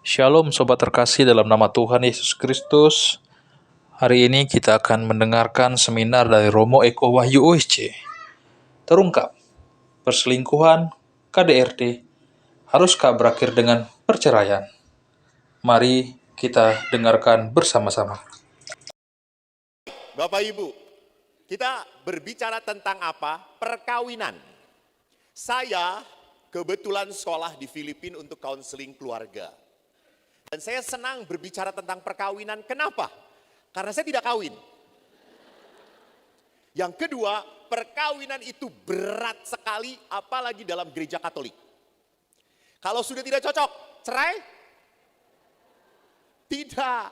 Shalom Sobat terkasih dalam nama Tuhan Yesus Kristus. Hari ini kita akan mendengarkan seminar dari Romo Eko Wahyu OSC. Terungkap, perselingkuhan, KDRT, haruskah berakhir dengan perceraian? Mari kita dengarkan bersama-sama. Bapak Ibu, kita berbicara tentang apa? Perkawinan. Saya kebetulan sekolah di Filipina untuk konseling keluarga. Dan saya senang berbicara tentang perkawinan. Kenapa? Karena saya tidak kawin. Yang kedua, perkawinan itu berat sekali, apalagi dalam gereja Katolik. Kalau sudah tidak cocok, cerai? Tidak.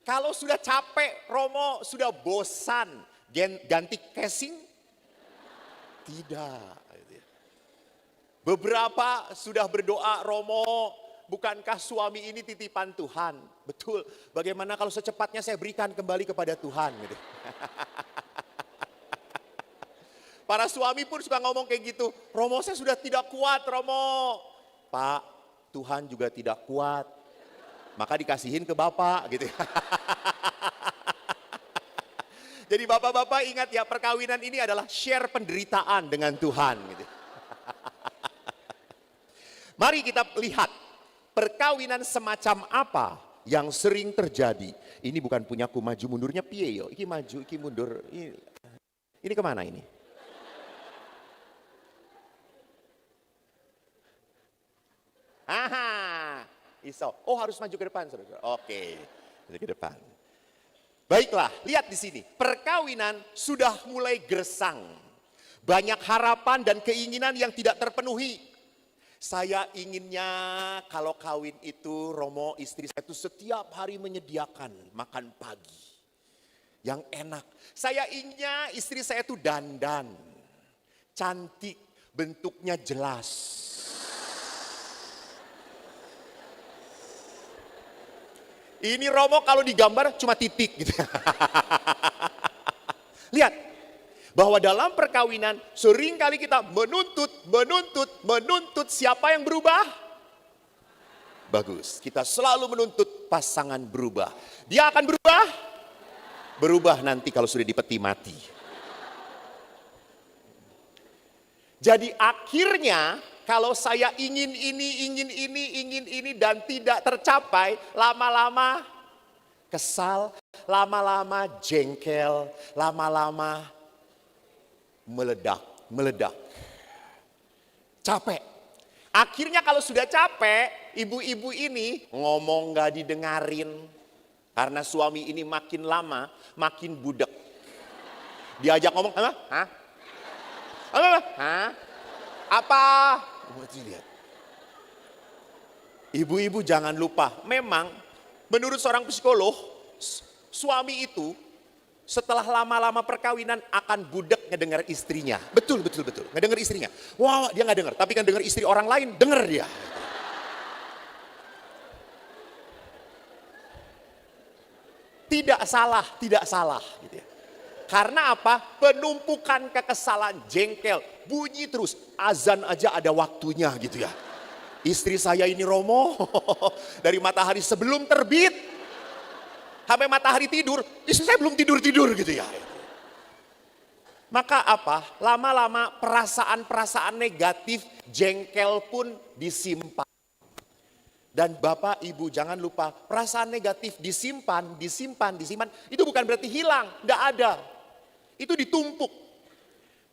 Kalau sudah capek, Romo, sudah bosan, ganti casing? Tidak. Beberapa sudah berdoa, Romo, bukankah suami ini titipan Tuhan? Betul. Bagaimana kalau secepatnya saya berikan kembali kepada Tuhan? Gitu. Para suami pun suka ngomong kayak gitu. Romo, saya sudah tidak kuat, Romo. Pak, Tuhan juga tidak kuat. Maka dikasihin ke Bapak gitu. Jadi Bapak-bapak ingat ya, perkawinan ini adalah share penderitaan dengan Tuhan gitu. Mari kita lihat perkawinan semacam apa yang sering terjadi. Ini bukan punyaku, maju mundurnya piye yo. Iki maju, iki mundur. Ini kemana ini? Aha, iso. Oh, harus maju ke depan, saudara. Oke, ke depan. Baiklah, lihat di sini. Perkawinan sudah mulai gersang. Banyak harapan dan keinginan yang tidak terpenuhi. Saya inginnya kalau kawin itu, Romo, istri saya itu setiap hari menyediakan makan pagi yang enak. Saya inginnya istri saya itu dandan, cantik, bentuknya jelas. Ini Romo kalau digambar cuma titik gitu. Lihat. Bahwa dalam perkawinan seringkali kita menuntut siapa yang berubah? Bagus, kita selalu menuntut pasangan berubah. Dia akan berubah? Berubah nanti kalau sudah dipeti mati. Jadi akhirnya kalau saya ingin ini dan tidak tercapai, lama-lama kesal, lama-lama jengkel, lama-lama meledak. Capek. Akhirnya kalau sudah capek, ibu-ibu ini ngomong gak didengarin. Karena suami ini makin lama, makin budek. Diajak ngomong, hah? Apa? Lihat. Ibu-ibu jangan lupa, memang menurut seorang psikolog, suami itu setelah lama-lama perkawinan akan budek ngedengar istrinya. Betul. Ngedengar istrinya. Wah, dia nggak dengar, tapi kan dengar istri orang lain, dengar dia. Tidak salah gitu ya. Karena apa? Penumpukan kekesalan, jengkel, bunyi terus. Azan aja ada waktunya gitu ya. Istri saya ini Romo, dari matahari sebelum terbit sampai matahari tidur, istri saya belum tidur gitu ya. Maka apa? Lama-lama perasaan-perasaan negatif, jengkel pun disimpan. Dan Bapak Ibu jangan lupa, perasaan negatif disimpan, itu bukan berarti hilang, enggak ada. Itu ditumpuk.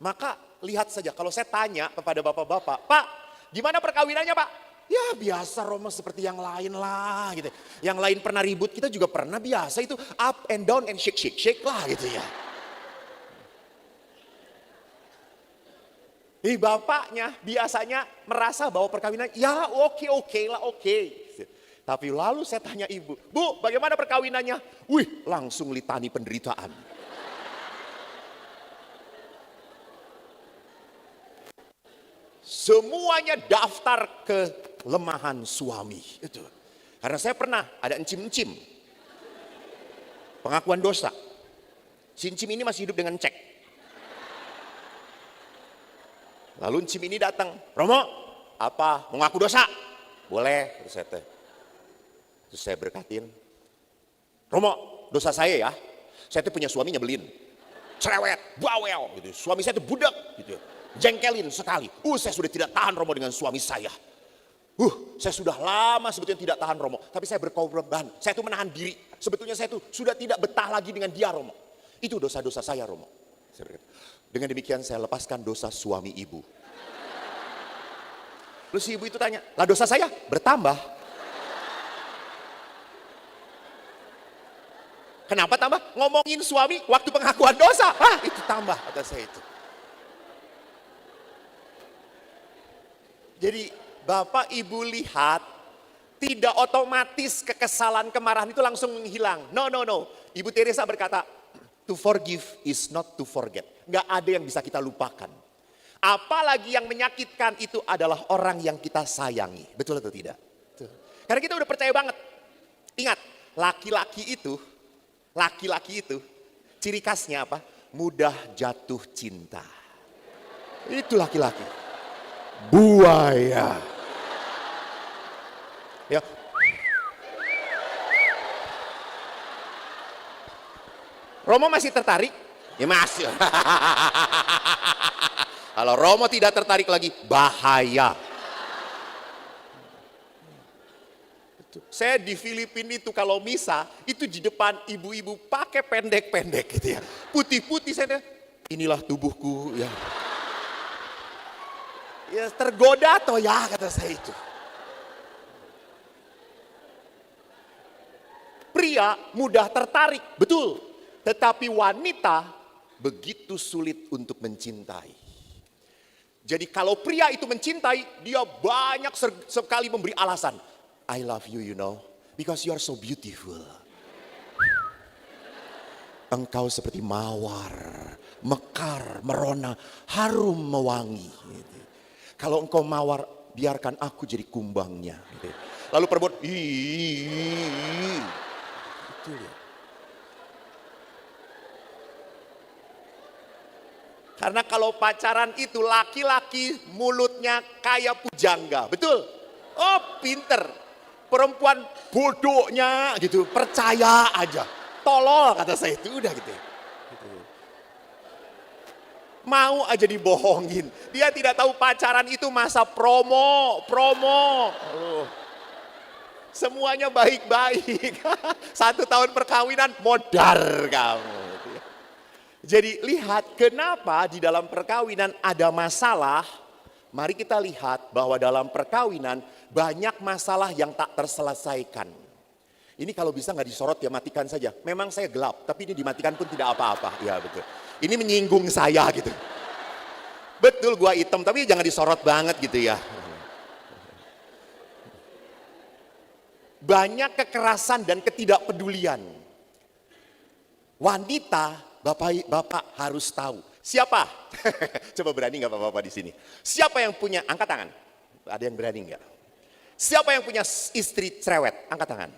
Maka lihat saja, kalau saya tanya kepada Bapak-bapak, Pak, gimana perkawinannya Pak? Ya biasa Romo seperti yang lain lah gitu. Yang lain pernah ribut, kita juga pernah biasa itu up and down and shake lah gitu ya. Bapaknya biasanya merasa bahwa perkawinan ya oke lah. Tapi lalu saya tanya ibu, Bu bagaimana perkawinannya? Wih langsung litani penderitaan. Semuanya daftar ke kelemahan suami itu. Karena saya pernah ada encim-encim pengakuan dosa. Si encim ini masih hidup dengan cek. Lalu encim ini datang, Romo, apa? Mengaku dosa? Boleh, terus saya berkatin. Romo, dosa saya ya, saya tuh punya suami nyebelin, cerewet, bawel gitu. Suami saya tuh budak gitu, jengkelin sekali. Saya sudah tidak tahan Romo dengan suami saya. Saya sudah lama sebetulnya tidak tahan Romo, tapi saya berkorban. Saya tuh menahan diri. Sebetulnya saya tuh sudah tidak betah lagi dengan dia Romo. Itu dosa-dosa saya Romo. Dengan demikian saya lepaskan dosa suami ibu. Lalu si ibu itu tanya, lah dosa saya bertambah. Kenapa tambah? Ngomongin suami waktu pengakuan dosa. Itu tambah, kata saya itu. Jadi Bapak Ibu lihat, tidak otomatis kekesalan, kemarahan itu langsung menghilang. No. Ibu Teresa berkata, to forgive is not to forget. Gak ada yang bisa kita lupakan. Apalagi yang menyakitkan itu adalah orang yang kita sayangi. Betul atau tidak? Betul. Karena kita udah percaya banget. Ingat, laki-laki itu ciri khasnya apa? Mudah jatuh cinta. Itu laki-laki. Buaya. Ya. Romo masih tertarik? Ya masih. Kalau Romo tidak tertarik lagi, bahaya. Saya di Filipina itu kalau misa, itu di depan ibu-ibu pakai pendek-pendek gitu ya. Putih-putih saya, inilah tubuhku ya. Ya tergoda toh ya, kata saya itu. Pria mudah tertarik, betul. Tetapi wanita begitu sulit untuk mencintai. Jadi kalau pria itu mencintai, dia banyak sekali memberi alasan. I love you, you know, because you are so beautiful. Engkau seperti mawar, mekar, merona, harum mewangi. Kalau engkau mawar, biarkan aku jadi kumbangnya. Lalu perempuan, itu ya. Karena kalau pacaran itu laki-laki mulutnya kayak pujangga, betul? Pinter. Perempuan bodohnya gitu, percaya aja. Tolol kata saya itu, udah gitu. Mau aja dibohongin. Dia tidak tahu pacaran itu masa promo. Semuanya baik-baik. 1 tahun perkawinan modar kamu. Jadi lihat kenapa di dalam perkawinan ada masalah. Mari kita lihat bahwa dalam perkawinan banyak masalah yang tak terselesaikan. Ini kalau bisa nggak disorot ya matikan saja. Memang saya gelap, tapi ini dimatikan pun tidak apa-apa. Ya betul. Ini menyinggung saya gitu. Betul gua hitam, tapi jangan disorot banget gitu ya. Banyak kekerasan dan ketidakpedulian. Wanita, bapak harus tahu. Siapa? Coba berani nggak bapak-bapak di sini? Siapa yang punya? Angkat tangan. Ada yang berani nggak? Siapa yang punya istri cerewet? Angkat tangan.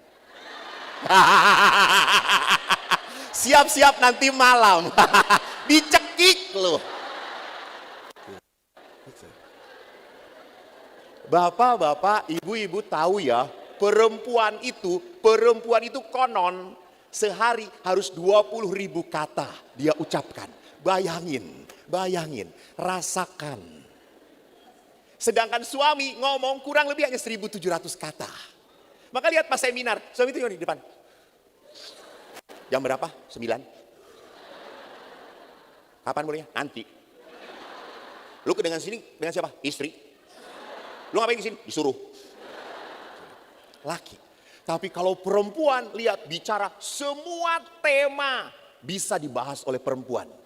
Siap-siap nanti malam. Dicekik loh. Bapak-bapak, ibu-ibu tahu ya, perempuan itu konon sehari harus 20.000 kata dia ucapkan. Bayangin, rasakan. Sedangkan suami ngomong kurang lebih hanya 1.700 kata. Maka lihat pas seminar, suami itu yang di depan. Jam berapa? 9. Kapan bolehnya? Nanti. Lu dengan sini, dengan siapa? Istri. Lu ngapain di sini? Disuruh. Laki. Tapi kalau perempuan, lihat bicara semua tema bisa dibahas oleh perempuan.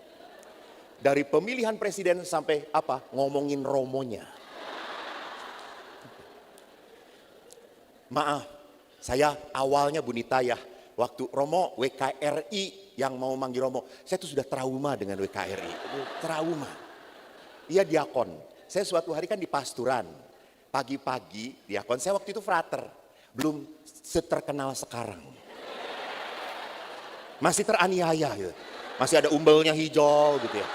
Dari pemilihan presiden sampai apa? Ngomongin romonya. Maaf, saya awalnya Bu Nita ya. Waktu Romo WKRI yang mau manggil Romo. Saya tuh sudah trauma dengan WKRI. Trauma. Iya diakon. Saya suatu hari kan di pasturan. Pagi-pagi diakon. Saya waktu itu frater. Belum seterkenal sekarang. Masih teraniaya gitu. Masih ada umbelnya hijau gitu ya.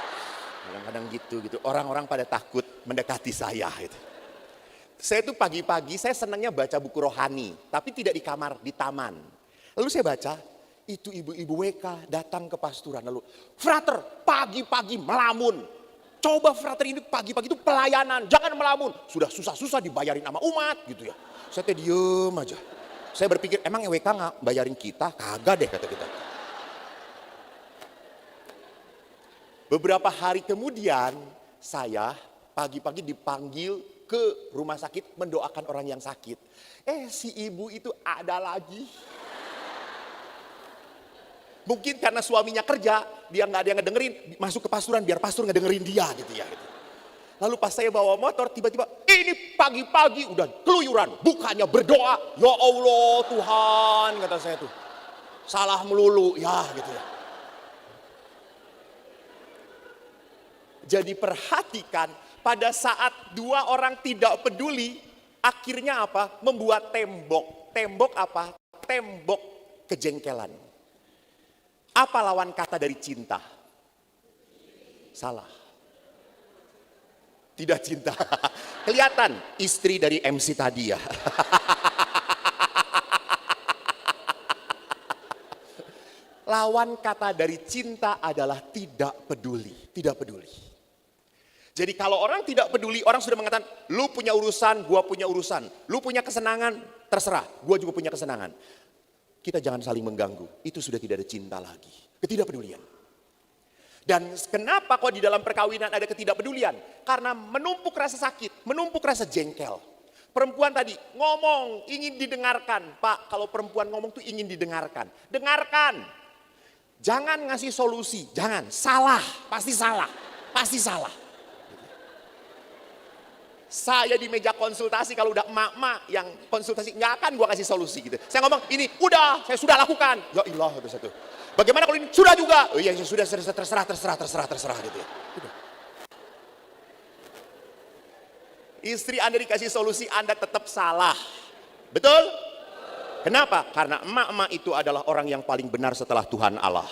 Kadang-kadang gitu. Orang-orang pada takut mendekati saya gitu. Saya tuh pagi-pagi saya senangnya baca buku rohani, tapi tidak di kamar, di taman. Lalu saya baca, itu ibu-ibu WK datang ke pasturan. Lalu, frater pagi-pagi melamun. Coba frater ini pagi-pagi itu pelayanan, jangan melamun. Sudah susah-susah dibayarin sama umat gitu ya. Saya teh diem aja. Saya berpikir, emang WK nggak bayarin kita? Kagak deh kata kita. Beberapa hari kemudian, saya pagi-pagi dipanggil ke rumah sakit mendoakan orang yang sakit. Si ibu itu ada lagi. Mungkin karena suaminya kerja, dia nggak ada yang ngedengerin, masuk ke pasturan biar pastor ngedengerin dia gitu ya. Gitu. Lalu pas saya bawa motor, tiba-tiba ini pagi-pagi udah keluyuran, bukannya berdoa. Ya Allah Tuhan, kata saya tuh. Salah melulu, ya gitu ya. Jadi perhatikan, pada saat dua orang tidak peduli, akhirnya apa? Membuat tembok. Tembok apa? Tembok kejengkelan. Apa lawan kata dari cinta? Salah. Tidak cinta. Kelihatan istri dari MC tadi ya. Lawan kata dari cinta adalah tidak peduli. Tidak peduli. Jadi kalau orang tidak peduli, orang sudah mengatakan, lu punya urusan, gua punya urusan. Lu punya kesenangan, terserah. Gua juga punya kesenangan. Kita jangan saling mengganggu. Itu sudah tidak ada cinta lagi. Ketidakpedulian. Dan kenapa kok di dalam perkawinan ada ketidakpedulian? Karena menumpuk rasa sakit, menumpuk rasa jengkel. Perempuan tadi ngomong, ingin didengarkan. Pak, kalau perempuan ngomong tuh ingin didengarkan. Dengarkan. Jangan ngasih solusi, jangan. Salah, pasti salah. Pasti salah. Saya di meja konsultasi kalau udah emak-emak yang konsultasi nggak akan gua kasih solusi gitu. Saya ngomong ini udah, saya sudah lakukan. Ya ilah itu satu. Bagaimana kalau ini sudah juga? Oh iya sudah terserah gitu ya. Udah. Istri Anda dikasih solusi, Anda tetap salah. Betul? Kenapa? Karena emak-emak itu adalah orang yang paling benar setelah Tuhan Allah.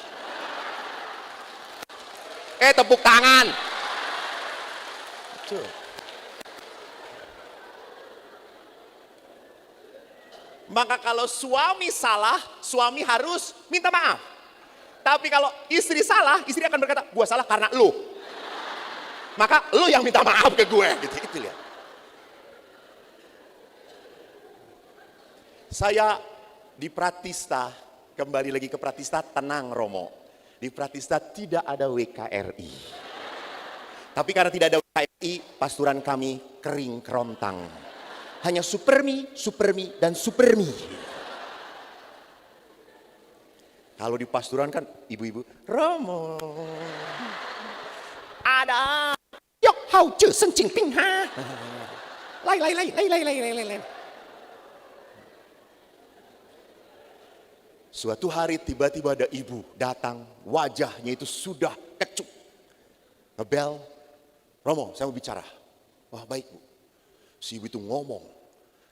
Tepuk tangan. Betul. Maka kalau suami salah, suami harus minta maaf. Tapi kalau istri salah, istri akan berkata, gua salah karena lu. Maka lu yang minta maaf ke gue. Gitu, itu lihat. Saya di Pratista, kembali lagi ke Pratista, tenang Romo. Di Pratista tidak ada WKRI. Tapi karena tidak ada WKRI, pasturan kami kering kerontang. Hanya supermi, dan supermi. Kalau di pasturan kan ibu-ibu, Romo, ada, yok hao je sencing ping ha, lai. Suatu hari tiba-tiba ada ibu datang, wajahnya itu sudah kecut. Ngebel, Romo saya mau bicara. Wah baik bu. Si ibu itu ngomong,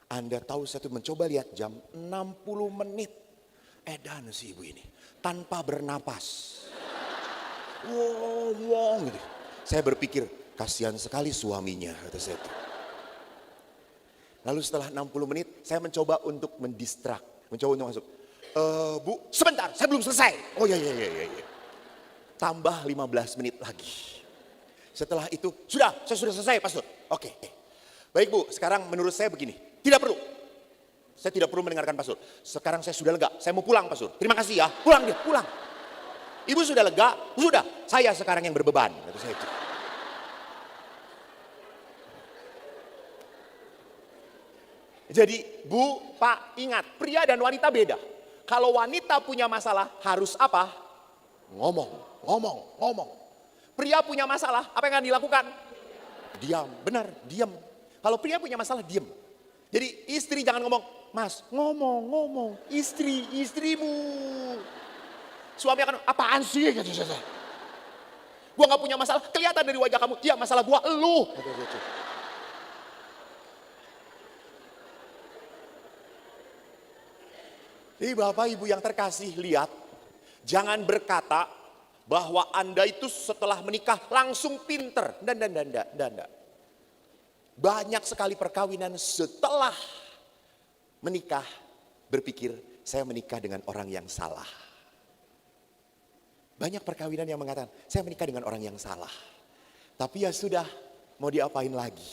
Anda tahu saya tuh mencoba lihat jam 60 menit. Edan si ibu ini, tanpa bernapas. Wow, gitu. Saya berpikir, kasihan sekali suaminya, kata saya tuh. Lalu setelah 60 menit, saya mencoba untuk mendistrak. Mencoba untuk masuk. Bu, sebentar, saya belum selesai. Oh iya. Tambah 15 menit lagi. Setelah itu, sudah, saya sudah selesai, Pastor. Oke. Baik Bu, sekarang menurut saya begini, tidak perlu. Saya tidak perlu mendengarkan Pastor. Sekarang saya sudah lega, saya mau pulang Pastor. Terima kasih ya, pulang dia, pulang. Ibu sudah lega, sudah, saya sekarang yang berbeban. Kata saya itu. Jadi Bu, Pak, ingat, pria dan wanita beda. Kalau wanita punya masalah harus apa? Ngomong. Pria punya masalah, apa yang akan dilakukan? Diam, benar, diam. Kalau pria punya masalah, diam. Jadi istri jangan ngomong, Mas, ngomong, istrimu. Suami akan, apaan sih? Gua gak punya masalah, kelihatan dari wajah kamu, iya masalah gua, elu. Jadi Bapak Ibu yang terkasih, lihat, jangan berkata bahwa Anda itu setelah menikah langsung pinter. Dan. Banyak sekali perkawinan setelah menikah berpikir, saya menikah dengan orang yang salah. Banyak perkawinan yang mengatakan, saya menikah dengan orang yang salah. Tapi ya sudah, mau diapain lagi?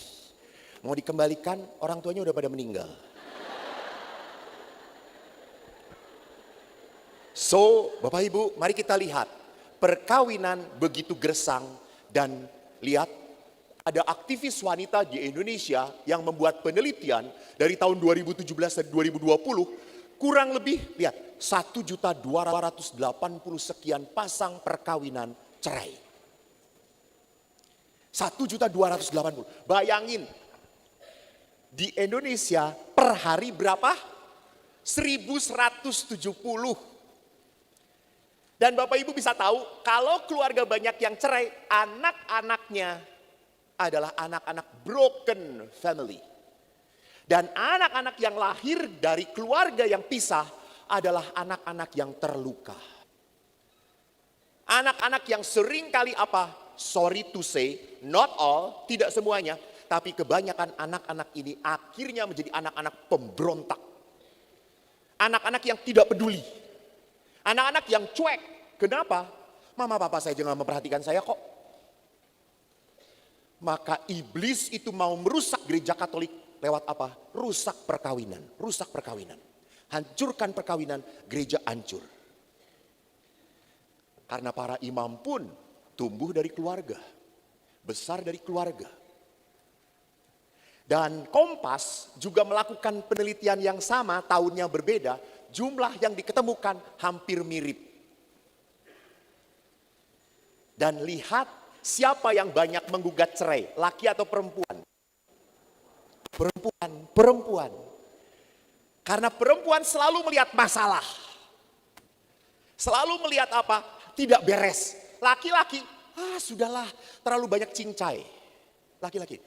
Mau dikembalikan, orang tuanya udah pada meninggal. So, Bapak Ibu, mari kita lihat. Perkawinan begitu gersang dan lihat ada aktivis wanita di Indonesia yang membuat penelitian dari tahun 2017 dan 2020, kurang lebih lihat 1.280.000 sekian pasang perkawinan cerai. 1.280.000. Bayangin di Indonesia per hari berapa? 1.170. Dan Bapak Ibu bisa tahu kalau keluarga banyak yang cerai, anak-anaknya adalah anak-anak broken family. Dan anak-anak yang lahir dari keluarga yang pisah adalah anak-anak yang terluka. Anak-anak yang sering kali apa? Sorry to say, not all, tidak semuanya. Tapi kebanyakan anak-anak ini akhirnya menjadi anak-anak pemberontak. Anak-anak yang tidak peduli. Anak-anak yang cuek. Kenapa? Mama papa saya jangan memperhatikan saya kok. Maka iblis itu mau merusak gereja Katolik lewat apa? Rusak perkawinan. Rusak perkawinan. Hancurkan perkawinan, gereja hancur. Karena para imam pun tumbuh dari keluarga. Besar dari keluarga. Dan Kompas juga melakukan penelitian yang sama, tahunnya berbeda. Jumlah yang diketemukan hampir mirip. Dan lihat siapa yang banyak menggugat cerai, laki atau perempuan? Perempuan. Karena perempuan selalu melihat masalah. Selalu melihat apa? Tidak beres. Laki-laki, sudahlah, terlalu banyak cincai. Laki-laki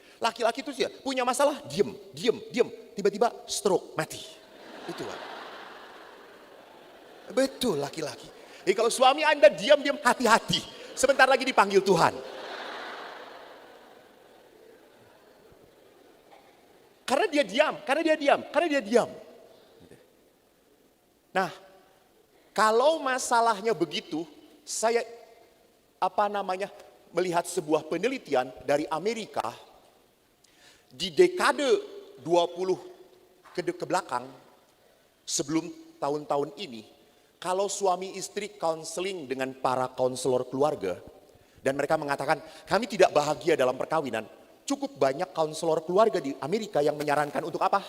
itu sih punya masalah, diem. Tiba-tiba stroke, mati. Itu kan. Betul laki-laki. Jadi kalau suami Anda diam-diam, hati-hati. Sebentar lagi dipanggil Tuhan. Karena dia diam. Nah, kalau masalahnya begitu, saya melihat sebuah penelitian dari Amerika di dekade 20 ke belakang sebelum tahun-tahun ini. Kalau suami istri konseling dengan para konselor keluarga dan mereka mengatakan kami tidak bahagia dalam perkawinan, cukup banyak konselor keluarga di Amerika yang menyarankan untuk apa?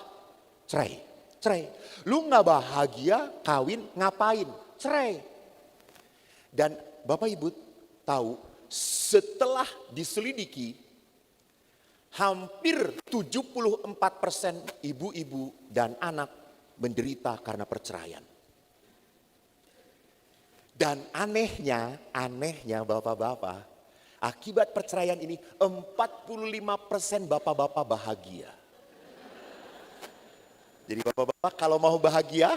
Cerai. Lu nggak bahagia kawin ngapain? Cerai. Dan Bapak Ibu tahu setelah diselidiki hampir 74% ibu-ibu dan anak menderita karena perceraian. Dan anehnya bapak-bapak, akibat perceraian ini 45% bapak-bapak bahagia. Jadi bapak-bapak kalau mau bahagia,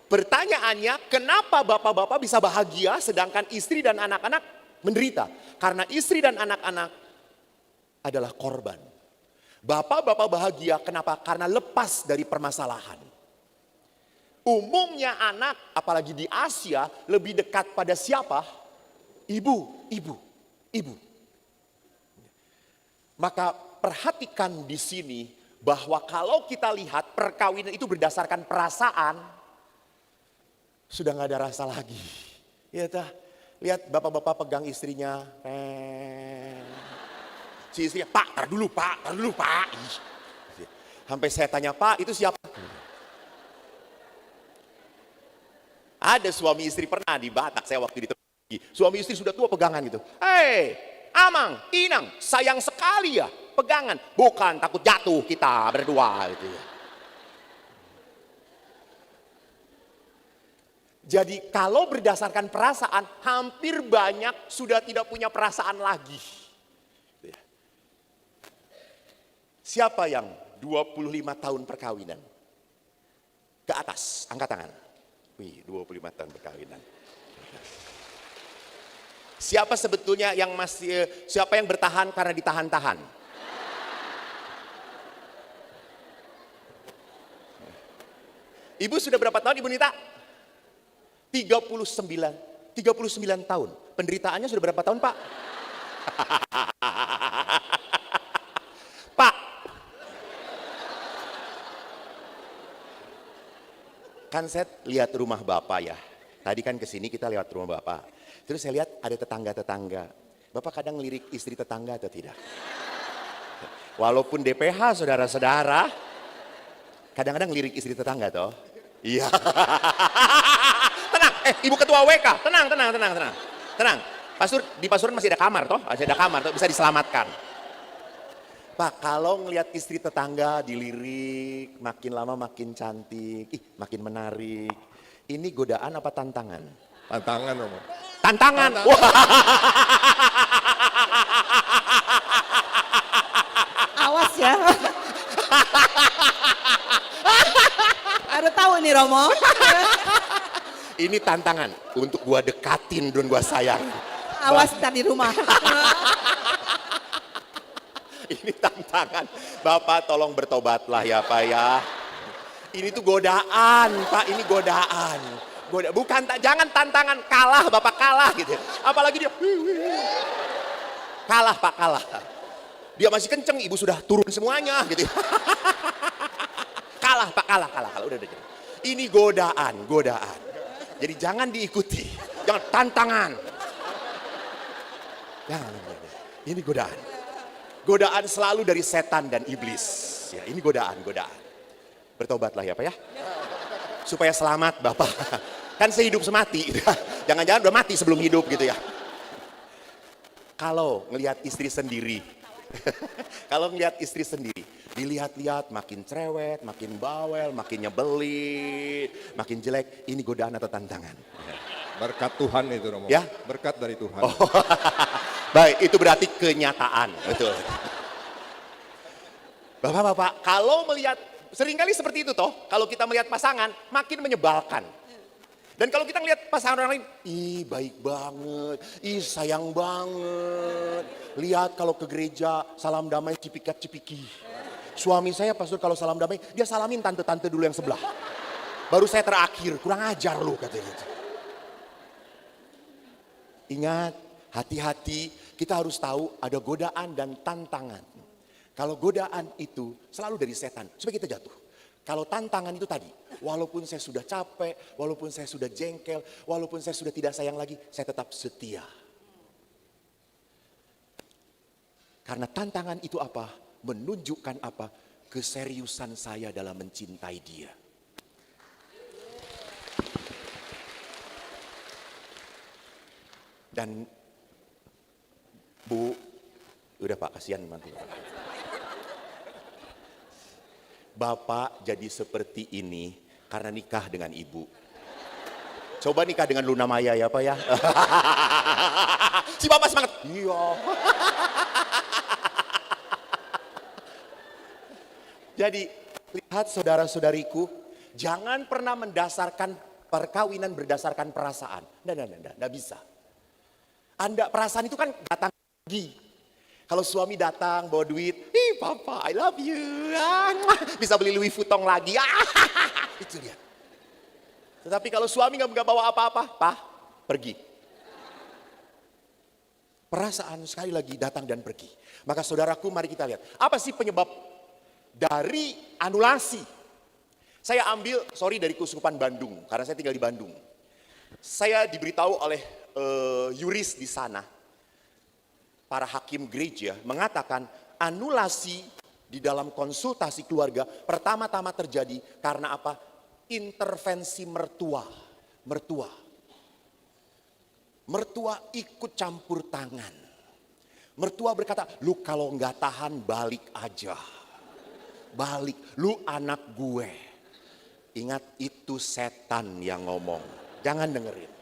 pertanyaannya kenapa bapak-bapak bisa bahagia sedangkan istri dan anak-anak menderita? Karena istri dan anak-anak adalah korban. Bapak-bapak bahagia kenapa? Karena lepas dari permasalahan. Umumnya anak, apalagi di Asia, lebih dekat pada siapa? Ibu. Maka perhatikan di sini bahwa kalau kita lihat perkawinan itu berdasarkan perasaan, sudah nggak ada rasa lagi. Ya tah, lihat bapak-bapak pegang istrinya. Si istrinya, Pak, tar dulu pak. Sampai saya tanya, Pak itu siapa? Ada suami istri pernah di Batak, saya waktu di Tebing. Suami istri sudah tua pegangan gitu. Hei, Amang, Inang, sayang sekali ya pegangan. Bukan, takut jatuh kita berdua gitu ya. Jadi kalau berdasarkan perasaan, hampir banyak sudah tidak punya perasaan lagi. Siapa yang 25 tahun perkawinan? Ke atas, angkat tangan. Wih, 25 tahun perkawinan. Siapa sebetulnya yang siapa yang bertahan karena ditahan-tahan? Ibu sudah berapa tahun Ibu Nita? 39 tahun. Penderitaannya sudah berapa tahun, Pak? Pak, kan saya lihat rumah Bapak ya. Tadi kan kesini kita lewat rumah Bapak. Terus saya lihat ada tetangga-tetangga. Bapak kadang lirik istri tetangga atau tidak? Walaupun DPH saudara-saudara, kadang-kadang lirik istri tetangga toh. Iya. Tenang, Ibu Ketua WK, tenang. Tenang. Di pasuran masih ada kamar toh, bisa diselamatkan. Pak, kalau ngelihat istri tetangga dilirik, makin lama makin cantik, makin menarik. Ini godaan apa tantangan? Tantangan, Romo. Tantangan. Wah. Awas ya. Baru tahu nih Romo. Ini tantangan untuk gua dekatin dan gua sayang. Awas ntar di rumah. Ini tantangan. Bapak tolong bertobatlah ya Pak ya. Ini tuh godaan Pak, ini godaan. Bukan, jangan tantangan, kalah Bapak, kalah gitu. Apalagi dia, kalah Pak, kalah. Dia masih kenceng, Ibu sudah turun semuanya gitu. Kalah Pak, kalah. Udah. Ini godaan. Jadi jangan diikuti, jangan tantangan. Jangan. Ini godaan. Godaan selalu dari setan dan iblis. Ya, ini godaan. Bertobatlah ya Pak ya. Supaya selamat Bapak. Kan sehidup semati. Jangan-jangan udah mati sebelum hidup gitu ya. Kalau ngelihat istri sendiri. Dilihat-lihat makin cerewet, makin bawel, makin nyebelin, makin jelek. Ini godaan atau tantangan? Berkat Tuhan itu, Romo. Ya? Berkat dari Tuhan. Oh. Baik, itu berarti kenyataan. Betul. Bapak-bapak, kalau melihat, seringkali seperti itu toh, kalau kita melihat pasangan, makin menyebalkan. Dan kalau kita melihat pasangan orang lain, ih baik banget, ih sayang banget. Lihat kalau ke gereja, salam damai cipikat-cipiki. Suami saya pastor kalau salam damai, dia salamin tante-tante dulu yang sebelah. Baru saya terakhir, kurang ajar lu katanya. Ingat, hati-hati, kita harus tahu ada godaan dan tantangan. Kalau godaan itu selalu dari setan, supaya kita jatuh. Kalau tantangan itu tadi, walaupun saya sudah capek, walaupun saya sudah jengkel, walaupun saya sudah tidak sayang lagi, saya tetap setia. Karena tantangan itu apa? Menunjukkan apa? Keseriusan saya dalam mencintai dia. Dan Bu, udah Pak, kasihan nanti. Bapak jadi seperti ini karena nikah dengan Ibu. Coba nikah dengan Luna Maya ya Pak ya. Si Bapak semangat. Iya. Jadi lihat saudara-saudariku, jangan pernah mendasarkan perkawinan berdasarkan perasaan. Nggak bisa. Perasaan itu kan datang lagi. Kalau suami datang bawa duit, papa I love you. Bisa beli Louis Vuitton lagi. Itu dia. Tetapi kalau suami nggak bawa apa-apa, Pak, pergi. Perasaan sekali lagi datang dan pergi. Maka saudaraku, mari kita lihat. Apa sih penyebab dari anulasi? Saya ambil, dari Keuskupan Bandung, karena saya tinggal di Bandung. Saya diberitahu oleh yuris di sana, para hakim gereja mengatakan anulasi di dalam konsultasi keluarga pertama-tama terjadi karena apa? Intervensi mertua. Mertua ikut campur tangan. Mertua berkata, lu kalau nggak tahan balik aja. Balik, lu anak gue. Ingat itu setan yang ngomong. Jangan dengerin.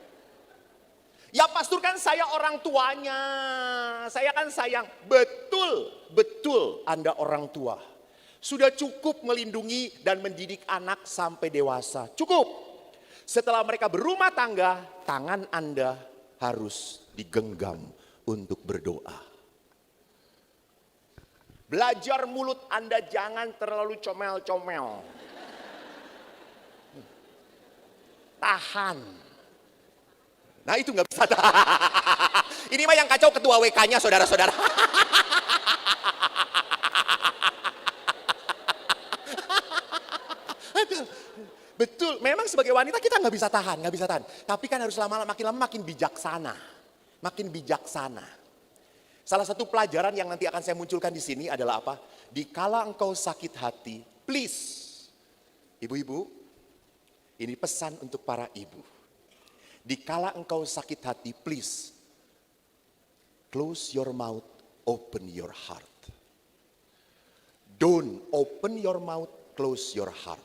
Ya pastor kan saya orang tuanya, saya kan sayang. Betul Anda orang tua. Sudah cukup melindungi dan mendidik anak sampai dewasa. Cukup. Setelah mereka berumah tangga, tangan Anda harus digenggam untuk berdoa. Belajar mulut Anda jangan terlalu comel-comel. Tahan. Nah itu nggak bisa. Ini mah yang kacau ketua WK-nya saudara-saudara. Betul, memang sebagai wanita kita nggak bisa tahan. Tapi kan harus lama-lama makin bijaksana. Makin bijaksana. Salah satu pelajaran yang nanti akan saya munculkan di sini adalah apa? Dikala engkau sakit hati, please. Ibu-ibu, ini pesan untuk para ibu. Dikala engkau sakit hati, please. Close your mouth, open your heart. Don't open your mouth, close your heart.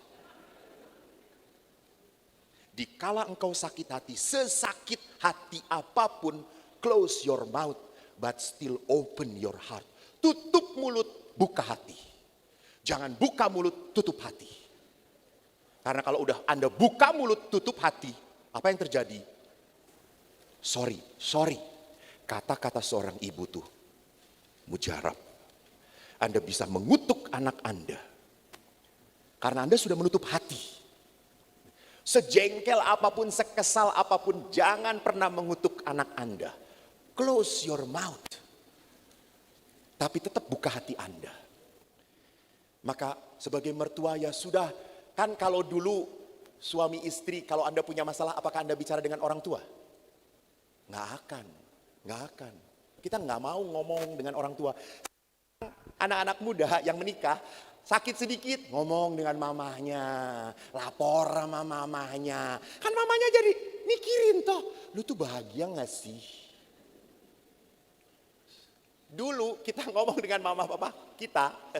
Dikala engkau sakit hati, sesakit hati apapun, close your mouth, but still open your heart. Tutup mulut, buka hati. Jangan buka mulut, tutup hati. Karena kalau udah Anda buka mulut, tutup hati, apa yang terjadi? Sorry. Kata-kata seorang ibu tuh mujarab. Anda bisa mengutuk anak Anda. Karena Anda sudah menutup hati. Sejengkel apapun, sekesal apapun, jangan pernah mengutuk anak Anda. Close your mouth. Tapi tetap buka hati Anda. Maka sebagai mertua ya sudah, kan kalau dulu suami istri, kalau Anda punya masalah, apakah Anda bicara dengan orang tua? Nggak akan. Kita nggak mau ngomong dengan orang tua. Anak-anak muda yang menikah, sakit sedikit, ngomong dengan mamahnya, lapor sama mamahnya. Kan mamanya jadi mikirin toh, lu tuh bahagia gak sih? Dulu kita ngomong dengan mama papa kita,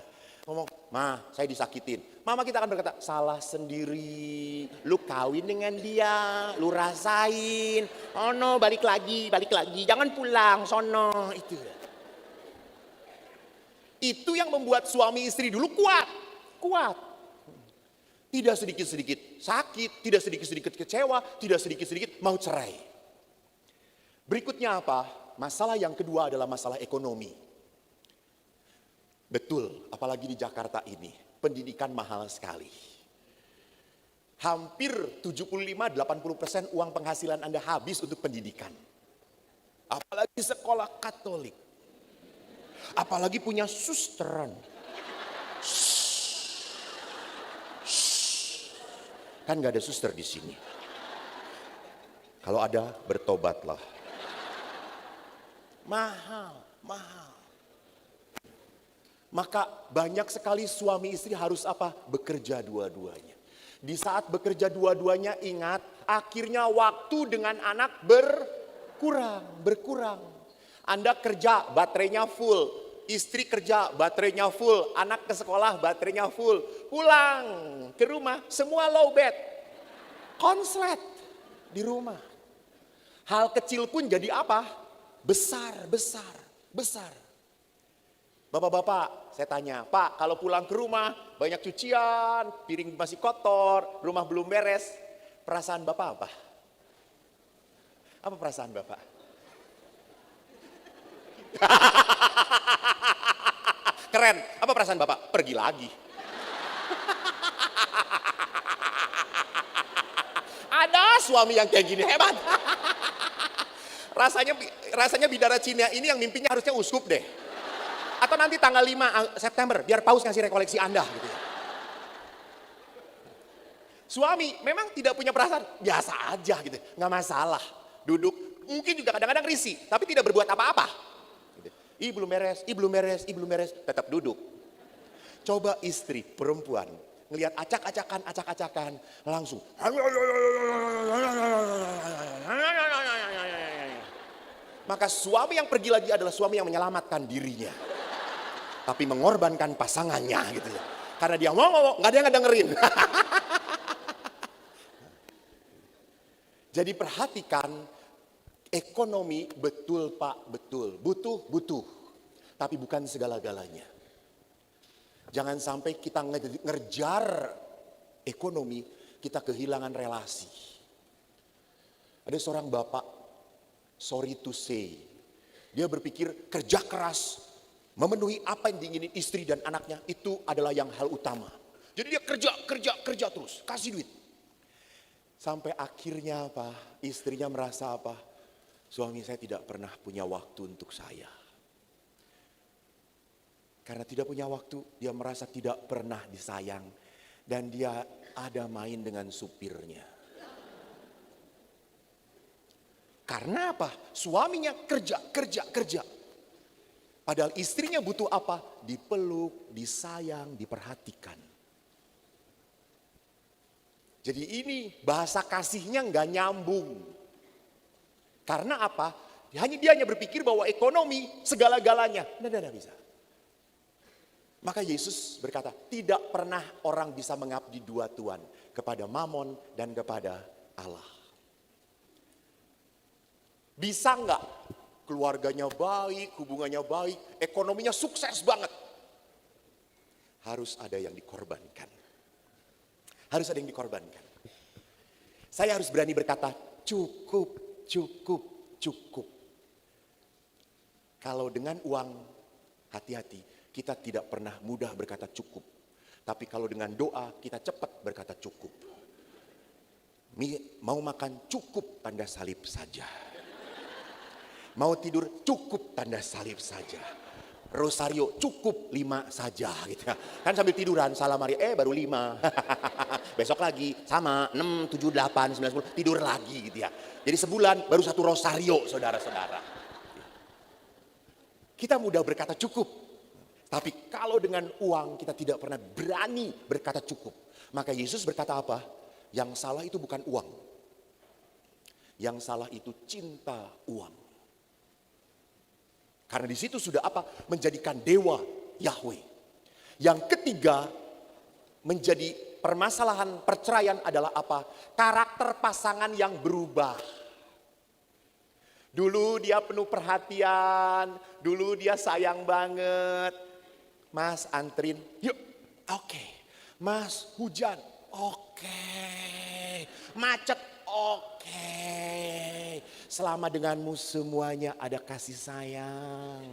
ngomong, ma saya disakitin. Mama kita akan berkata, salah sendiri, lu kawin dengan dia, lu rasain. Oh no, balik lagi, jangan pulang, sono, itu. Itu yang membuat suami istri dulu kuat. Tidak sedikit-sedikit sakit, tidak sedikit-sedikit kecewa, tidak sedikit-sedikit mau cerai. Berikutnya apa? Masalah yang kedua adalah masalah ekonomi. Betul, apalagi di Jakarta ini, pendidikan mahal sekali. Hampir 75-80% uang penghasilan Anda habis untuk pendidikan. Apalagi sekolah Katolik. Apalagi punya susteran. Kan gak ada suster di sini. Kalau ada, bertobatlah. Mahal. Maka banyak sekali suami istri harus apa? Bekerja dua-duanya. Di saat bekerja dua-duanya, ingat, akhirnya waktu dengan anak berkurang. Anda kerja, baterainya full. Istri kerja, baterainya full. Anak ke sekolah, baterainya full. Pulang ke rumah, semua low bat. Konslet di rumah. Hal kecil pun jadi apa? Besar. Bapak-bapak, saya tanya, Pak, kalau pulang ke rumah, banyak cucian, piring masih kotor, rumah belum beres. Perasaan Bapak apa? Apa perasaan Bapak? Keren, apa perasaan Bapak? Pergi lagi. Ada suami yang kayak gini, hebat. Rasanya bidara Cina ini yang mimpinya harusnya uskup deh. Atau nanti tanggal 5 September, biar Paus ngasih rekoleksi Anda. Gitu ya. Suami memang tidak punya perasaan, biasa aja gitu, nggak masalah. Duduk, mungkin juga kadang-kadang risih, tapi tidak berbuat apa-apa. Ih belum beres, tetap duduk. Coba istri perempuan ngelihat acak-acakan, langsung. Maka suami yang pergi lagi adalah suami yang menyelamatkan dirinya, tapi mengorbankan pasangannya gitu ya. Karena dia ngomong, nggak ada yang dengerin. Jadi perhatikan. Ekonomi betul Pak, betul. Butuh. Tapi bukan segala-galanya. Jangan sampai kita ngejar ekonomi, kita kehilangan relasi. Ada seorang bapak sorry to say, dia berpikir kerja keras, memenuhi apa yang diinginin istri dan anaknya itu adalah yang hal utama. Jadi dia kerja terus, kasih duit. Sampai akhirnya apa? Istrinya merasa apa? Suami saya tidak pernah punya waktu untuk saya. Karena tidak punya waktu, dia merasa tidak pernah disayang. Dan dia ada main dengan supirnya. Karena apa? Suaminya kerja. Padahal istrinya butuh apa? Dipeluk, disayang, diperhatikan. Jadi ini bahasa kasihnya nggak nyambung. Karena apa? Dia hanya berpikir bahwa ekonomi segala-galanya. Tidak bisa. Maka Yesus berkata, tidak pernah orang bisa mengabdi dua tuan. Kepada Mamon dan kepada Allah. Bisa nggak? Keluarganya baik, hubungannya baik, ekonominya sukses banget. Harus ada yang dikorbankan. Harus ada yang dikorbankan. Saya harus berani berkata, cukup. Kalau dengan uang, hati-hati. Kita tidak pernah mudah berkata cukup. Tapi kalau dengan doa, kita cepat berkata cukup. Mau makan cukup tanda salib saja. Mau tidur cukup tanda salib saja. Rosario cukup 5 saja gitu ya. Kan sambil tiduran salam Maria baru 5. Besok lagi sama 6, 7, 8, 9, 10 tidur lagi gitu ya. Jadi sebulan baru 1 rosario saudara-saudara. Kita mudah berkata cukup. Tapi kalau dengan uang kita tidak pernah berani berkata cukup. Maka Yesus berkata apa? Yang salah itu bukan uang. Yang salah itu cinta uang. Karena di situ sudah apa? Menjadikan dewa Yahweh. Yang ketiga, menjadi permasalahan perceraian adalah apa? Karakter pasangan yang berubah. Dulu dia penuh perhatian, dulu dia sayang banget. Mas anterin, yuk, oke. Mas hujan, oke. Macet, oke. Selama denganmu semuanya ada kasih sayang.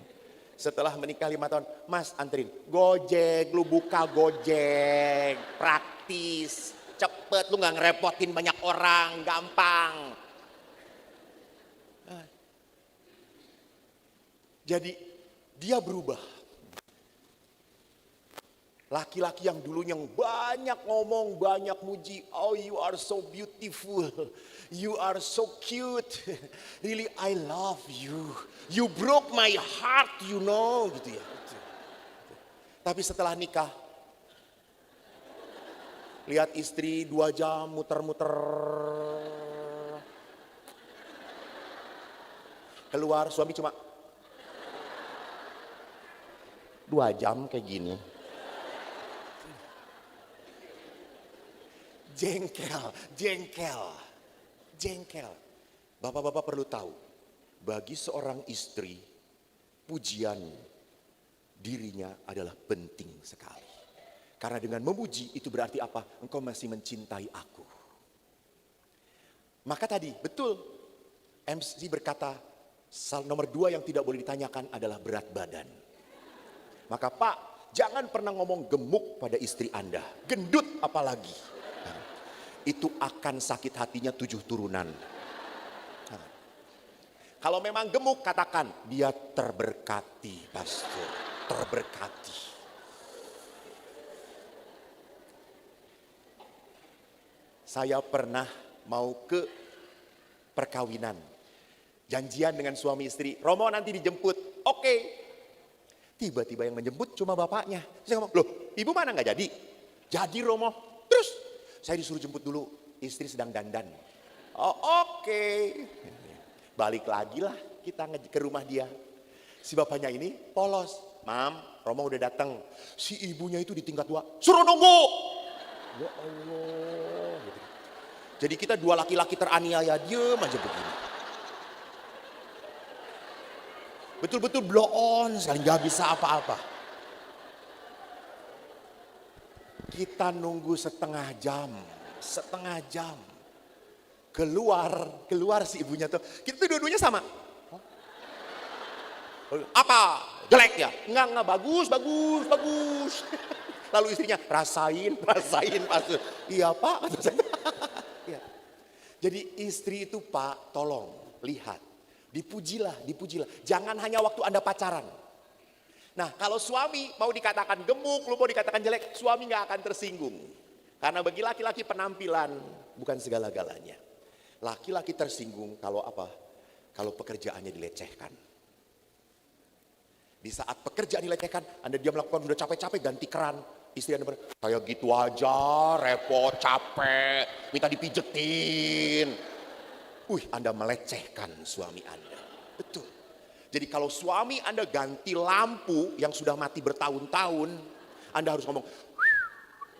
Setelah menikah 5 tahun, Mas anterin, Gojek, lu buka Gojek, praktis, cepet, lu gak ngerepotin banyak orang, gampang. Jadi dia berubah. Laki-laki yang dulunya banyak ngomong, banyak muji. Oh, you are so beautiful. You are so cute. Really, I love you. You broke my heart, you know. Gitu ya. Tapi setelah nikah, lihat istri 2 jam muter-muter. Keluar, suami cuma 2 jam kayak gini. Jengkel. Bapak-bapak perlu tahu, bagi seorang istri, pujian dirinya adalah penting sekali. Karena dengan memuji itu berarti apa? Engkau masih mencintai aku. Maka tadi, betul, MC berkata, nomor 2 yang tidak boleh ditanyakan adalah berat badan. Maka Pak, jangan pernah ngomong gemuk pada istri Anda. Gendut apalagi. Itu akan sakit hatinya 7 turunan. Kalau memang gemuk katakan dia terberkati, pastor, terberkati. Saya pernah mau ke perkawinan. Janjian dengan suami istri, Romo nanti dijemput. Oke. Tiba-tiba yang menjemput cuma bapaknya. Saya ngomong, loh ibu mana gak jadi? Jadi Romo. Terus saya disuruh jemput dulu, istri sedang dandan. Oh oke. Balik lagi lah kita ke rumah dia. Si bapaknya ini polos. Mam, Romo udah datang. Si ibunya itu di tingkat 2, suruh nunggu. Ya Allah. Jadi kita 2 laki-laki teraniaya, diem aja begini. Betul-betul blow on sekali, gak bisa apa-apa. Kita nunggu setengah jam. Keluar si ibunya tuh. Kita tuh dua-duanya sama. Apa? Jelek ya? Enggak, bagus. Lalu istrinya, rasain pastor. Iya Pak, kata saya. Iya. Jadi istri itu Pak, tolong, lihat. Dipujilah. Jangan hanya waktu Anda pacaran. Nah kalau suami mau dikatakan gemuk, lu mau dikatakan jelek, suami gak akan tersinggung. Karena bagi laki-laki penampilan bukan segala-galanya. Laki-laki tersinggung kalau apa? Kalau pekerjaannya dilecehkan. Di saat pekerjaan dilecehkan, dia melakukan udah capek-capek ganti keran. Istri Anda kayak gitu aja, repot, capek, minta dipijetin. Anda melecehkan suami Anda. Betul. Jadi kalau suami Anda ganti lampu yang sudah mati bertahun-tahun, Anda harus ngomong,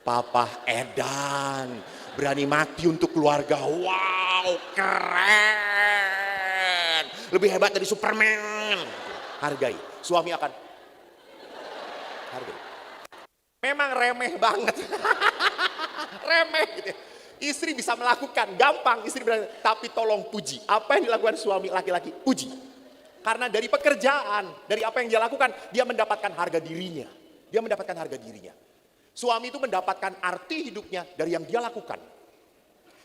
Papa Edan berani mati untuk keluarga. Wow, keren. Lebih hebat dari Superman. Hargai. Suami akan hargai. Memang remeh banget. Remeh gitu. Istri bisa melakukan, gampang istri bilang, tapi tolong puji. Apa yang dilakukan suami laki-laki? Puji. Karena dari pekerjaan, dari apa yang dia lakukan, dia mendapatkan harga dirinya. Suami itu mendapatkan arti hidupnya dari yang dia lakukan.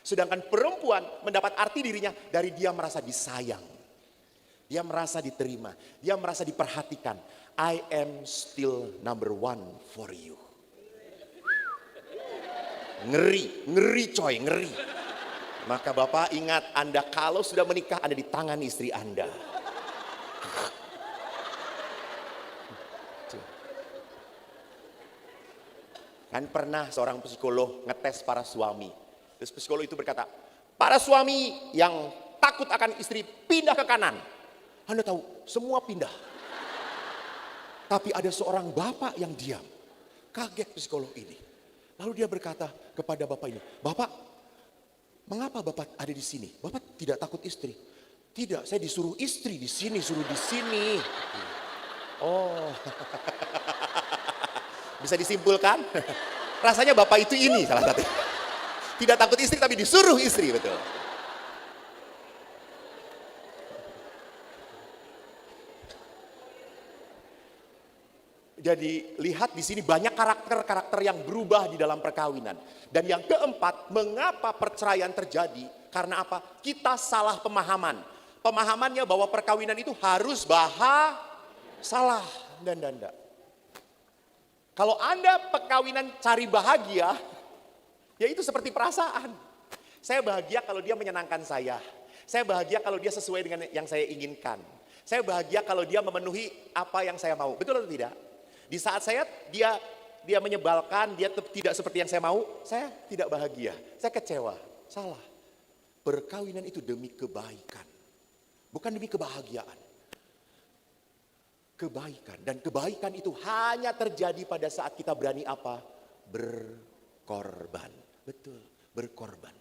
Sedangkan perempuan mendapat arti dirinya dari dia merasa disayang. Dia merasa diterima, dia merasa diperhatikan. I am still number one for you. Ngeri coy, ngeri. Maka Bapak ingat, Anda kalau sudah menikah, Anda di tangan istri Anda. Kan pernah seorang psikolog ngetes para suami. Terus psikolog itu berkata, para suami yang takut akan istri pindah ke kanan. Anda tahu, semua pindah. Tapi ada seorang bapak yang diam. Kaget psikolog ini. Lalu dia berkata kepada bapak ini, Bapak, mengapa Bapak ada di sini? Bapak tidak takut istri? Tidak, saya disuruh istri di sini, suruh di sini. Oh. Bisa disimpulkan? Rasanya bapak itu ini salah satu. Tidak takut istri tapi disuruh istri, betul. Jadi lihat di sini banyak karakter-karakter yang berubah di dalam perkawinan. Dan yang keempat, mengapa perceraian terjadi? Karena apa? Kita salah pemahaman. Pemahamannya bahwa perkawinan itu harus salah dan. Kalau Anda perkawinan cari bahagia, ya itu seperti perasaan. Saya bahagia kalau dia menyenangkan saya. Saya bahagia kalau dia sesuai dengan yang saya inginkan. Saya bahagia kalau dia memenuhi apa yang saya mau. Betul atau tidak? Di saat dia menyebalkan, dia tidak seperti yang saya mau, saya tidak bahagia, saya kecewa. Salah. Perkawinan itu demi kebaikan, bukan demi kebahagiaan. Kebaikan, dan kebaikan itu hanya terjadi pada saat kita berani apa? Berkorban. Betul, berkorban.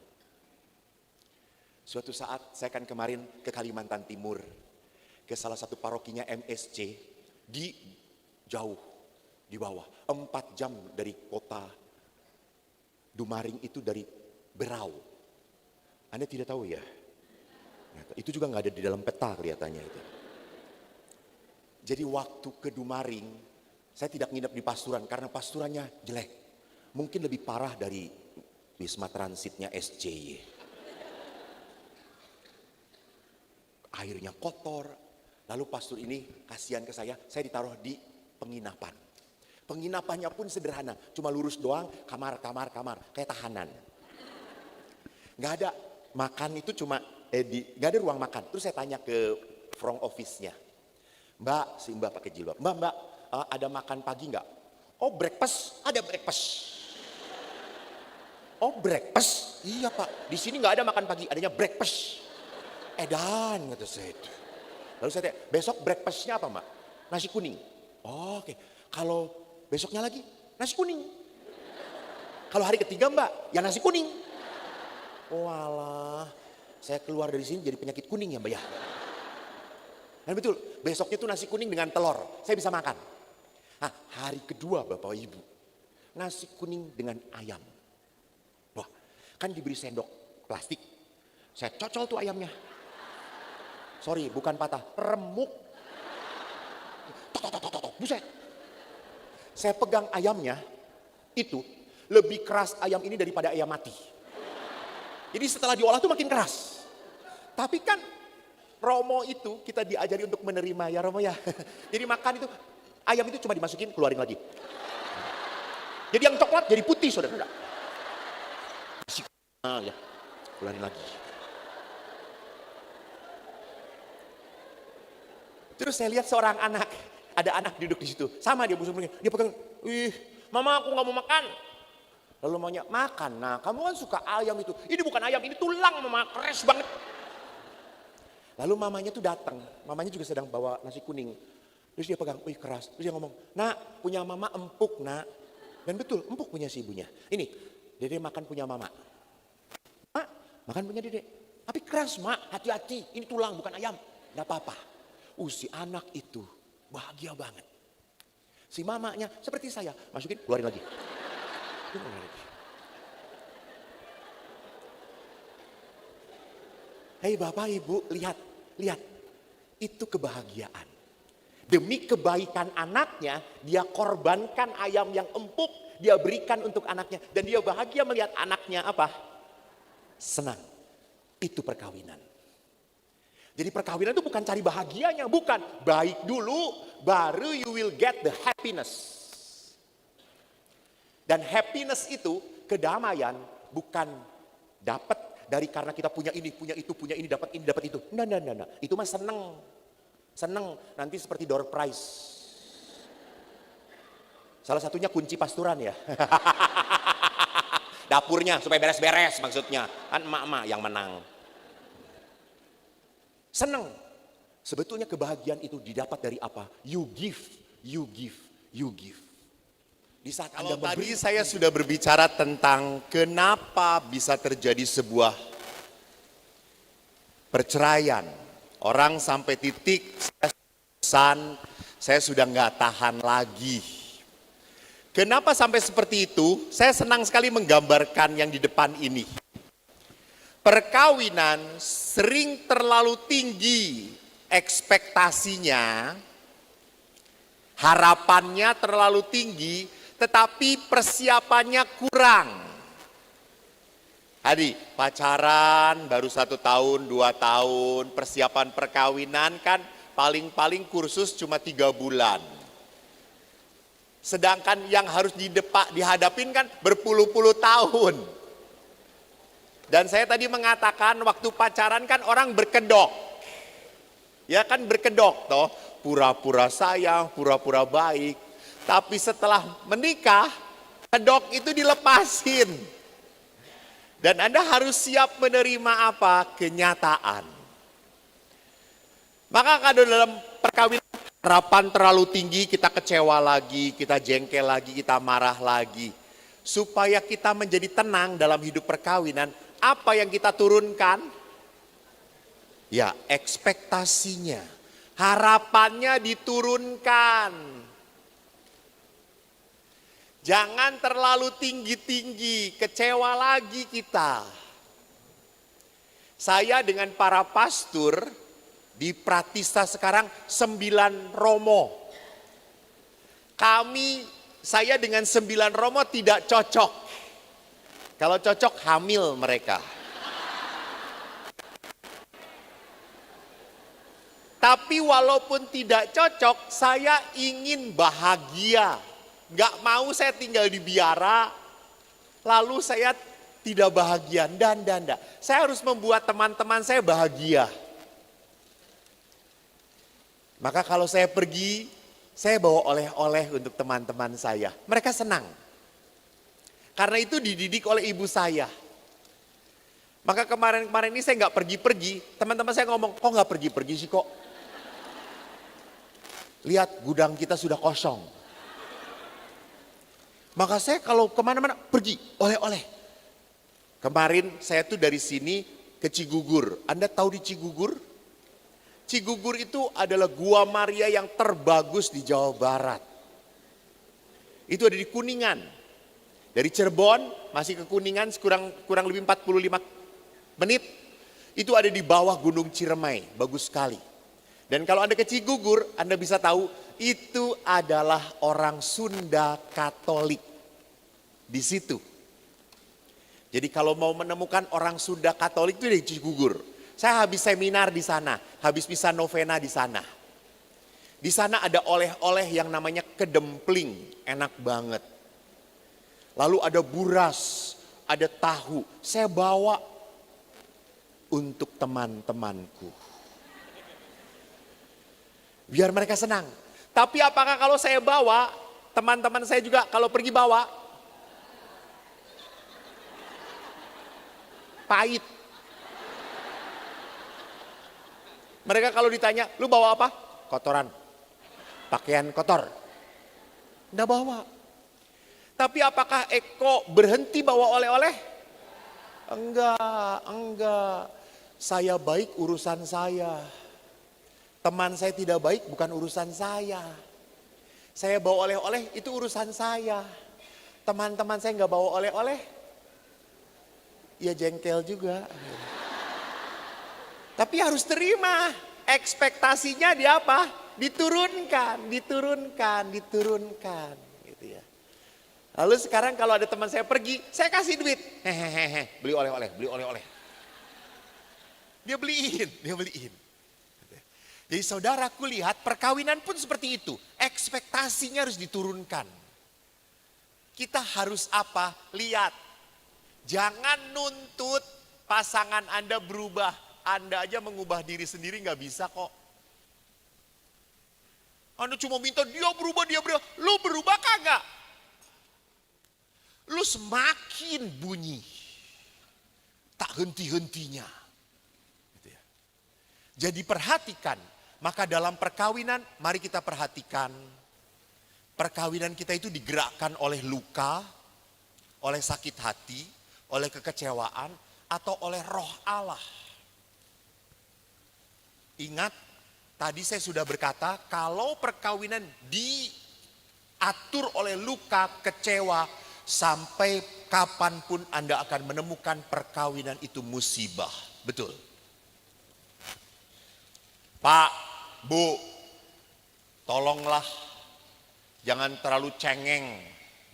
Suatu saat saya kan kemarin ke Kalimantan Timur, ke salah satu parokinya MSC di jauh. Di bawah, 4 jam dari kota Dumaring itu dari Berau. Anda tidak tahu ya? Itu juga nggak ada di dalam peta kelihatannya itu. Jadi waktu ke Dumaring, saya tidak nginep di pasturan karena pasturannya jelek. Mungkin lebih parah dari Wisma Transitnya SCY. Airnya kotor, lalu pastur ini kasihan ke saya ditaruh di penginapan. Penginapannya pun sederhana, cuma lurus doang, kamar, kayak tahanan. Gak ada makan itu cuma, gak ada ruang makan. Terus saya tanya ke front office-nya, Mbak, si Mbak pakai jilbab, Mbak, ada makan pagi gak? Oh breakfast, ada breakfast. Oh breakfast, iya Pak, di sini gak ada makan pagi, adanya breakfast. Edan, kata saya. Lalu saya tanya, besok breakfast-nya apa Mbak? Nasi kuning. Oh, oke. Kalau besoknya lagi nasi kuning. Kalau hari ketiga Mbak, ya nasi kuning. Walah, saya keluar dari sini jadi penyakit kuning ya Mbak ya. Dan betul, besoknya tuh nasi kuning dengan telur, saya bisa makan. Nah, hari kedua Bapak Ibu, nasi kuning dengan ayam. Wah, kan diberi sendok plastik. Saya cocol tuh ayamnya. Sorry, bukan patah, remuk. Tok, tok, tok, tok, tok, buset. Saya pegang ayamnya, itu lebih keras ayam ini daripada ayam mati. Jadi setelah diolah tuh makin keras. Tapi kan Romo itu kita diajari untuk menerima ya Romo ya. Jadi makan itu, ayam itu cuma dimasukin, keluarin lagi. Jadi yang coklat jadi putih saudara. Ya, keluarin lagi. Terus saya lihat seorang anak, ada anak duduk di situ, sama dia busuk-busuknya, dia pegang, mama aku nggak mau makan. Lalu maunya makan, nah kamu kan suka ayam itu, ini bukan ayam, ini tulang mama, keras banget. Lalu mamanya tuh datang, mamanya juga sedang bawa nasi kuning, terus dia pegang, keras, terus dia ngomong, nak punya mama empuk nak, dan betul empuk punya si ibunya. Ini, dede makan punya mama, mak makan punya dede, tapi keras mak, hati-hati, ini tulang bukan ayam, nggak apa-apa. Si anak itu bahagia banget. Si mamanya seperti saya, masukin, keluarin lagi. Hei bapak ibu, lihat. Itu kebahagiaan. Demi kebaikan anaknya, dia korbankan ayam yang empuk, dia berikan untuk anaknya. Dan dia bahagia melihat anaknya apa? Senang. Itu perkawinan. Jadi perkawinan itu bukan cari bahagianya, bukan. Baik dulu, baru you will get the happiness. Dan happiness itu, kedamaian, bukan dapat dari karena kita punya ini, punya ini, dapat itu. Nah. Itu mah seneng. Nanti seperti door prize. Salah satunya kunci pasturan ya. Dapurnya supaya beres-beres maksudnya. Kan emak-emak yang menang. Senang. Sebetulnya kebahagiaan itu didapat dari apa? You give. Di saat Anda memberi. Tadi saya sudah berbicara tentang kenapa bisa terjadi sebuah perceraian. Orang sampai titik saya sudah nggak tahan lagi. Kenapa sampai seperti itu? Saya senang sekali menggambarkan yang di depan ini. Perkawinan sering terlalu tinggi ekspektasinya, harapannya terlalu tinggi, tetapi persiapannya kurang. Tadi pacaran baru 1 tahun, 2 tahun, persiapan perkawinan kan paling-paling kursus cuma 3 bulan. Sedangkan yang harus dihadapin kan berpuluh-puluh tahun. Dan saya tadi mengatakan waktu pacaran kan orang berkedok. Ya kan berkedok toh, pura-pura sayang, pura-pura baik. Tapi setelah menikah, kedok itu dilepasin. Dan Anda harus siap menerima apa? Kenyataan. Maka kalau dalam perkawinan harapan terlalu tinggi, kita kecewa lagi, kita jengkel lagi, kita marah lagi. Supaya kita menjadi tenang dalam hidup perkawinan, apa yang kita turunkan? Ya, ekspektasinya. Harapannya diturunkan. Jangan terlalu tinggi-tinggi, kecewa lagi kita. Saya dengan para pastor di Pratista sekarang 9 romo. Saya dengan 9 romo tidak cocok. Kalau cocok hamil mereka. Tapi walaupun tidak cocok, saya ingin bahagia. Gak mau saya tinggal di biara, lalu saya tidak bahagia. Dan. Saya harus membuat teman-teman saya bahagia. Maka kalau saya pergi, saya bawa oleh-oleh untuk teman-teman saya. Mereka senang. Karena itu dididik oleh ibu saya. Maka kemarin ini saya nggak pergi-pergi. Teman-teman saya ngomong, kok nggak pergi-pergi sih kok? Lihat gudang kita sudah kosong. Maka saya kalau kemana-mana pergi oleh-oleh. Kemarin saya tuh dari sini ke Cigugur. Anda tahu di Cigugur? Cigugur itu adalah Gua Maria yang terbagus di Jawa Barat. Itu ada di Kuningan. Dari Cirebon masih ke Kuningan kurang lebih 45 menit. Itu ada di bawah Gunung Ciremai, bagus sekali. Dan kalau Anda ke Cigugur, Anda bisa tahu itu adalah orang Sunda Katolik di situ. Jadi kalau mau menemukan orang Sunda Katolik itu di Cigugur. Saya habis seminar di sana, habis misa novena di sana. Di sana ada oleh-oleh yang namanya kedempling, enak banget. Lalu ada buras, ada tahu. Saya bawa untuk teman-temanku. Biar mereka senang. Tapi apakah kalau saya bawa, teman-teman saya juga kalau pergi bawa? Pahit. Mereka kalau ditanya, lu bawa apa? Kotoran. Pakaian kotor. Nggak bawa. Tapi apakah Eko berhenti bawa oleh-oleh? Enggak. Saya baik urusan saya. Teman saya tidak baik bukan urusan saya. Saya bawa oleh-oleh itu urusan saya. Teman-teman saya nggak bawa oleh-oleh, ya jengkel juga. Tapi harus terima. Ekspektasinya di apa? Diturunkan. Gitu ya. Lalu sekarang kalau ada teman saya pergi, saya kasih duit. Hehehe, beli oleh-oleh. Dia beliin. Jadi saudaraku lihat perkawinan pun seperti itu. Ekspektasinya harus diturunkan. Kita harus apa? Lihat. Jangan nuntut pasangan Anda berubah. Anda aja mengubah diri sendiri nggak bisa kok. Anda cuma minta dia berubah. Lu berubah kagak? Lu semakin bunyi. Tak henti-hentinya. Gitu ya. Jadi perhatikan. Maka dalam perkawinan mari kita perhatikan. Perkawinan kita itu digerakkan oleh luka, oleh sakit hati, oleh kekecewaan, atau oleh roh Allah. Ingat, tadi saya sudah berkata, kalau perkawinan diatur oleh luka, kecewa, sampai kapanpun Anda akan menemukan perkawinan itu musibah. Betul. Pak, Bu, tolonglah jangan terlalu cengeng.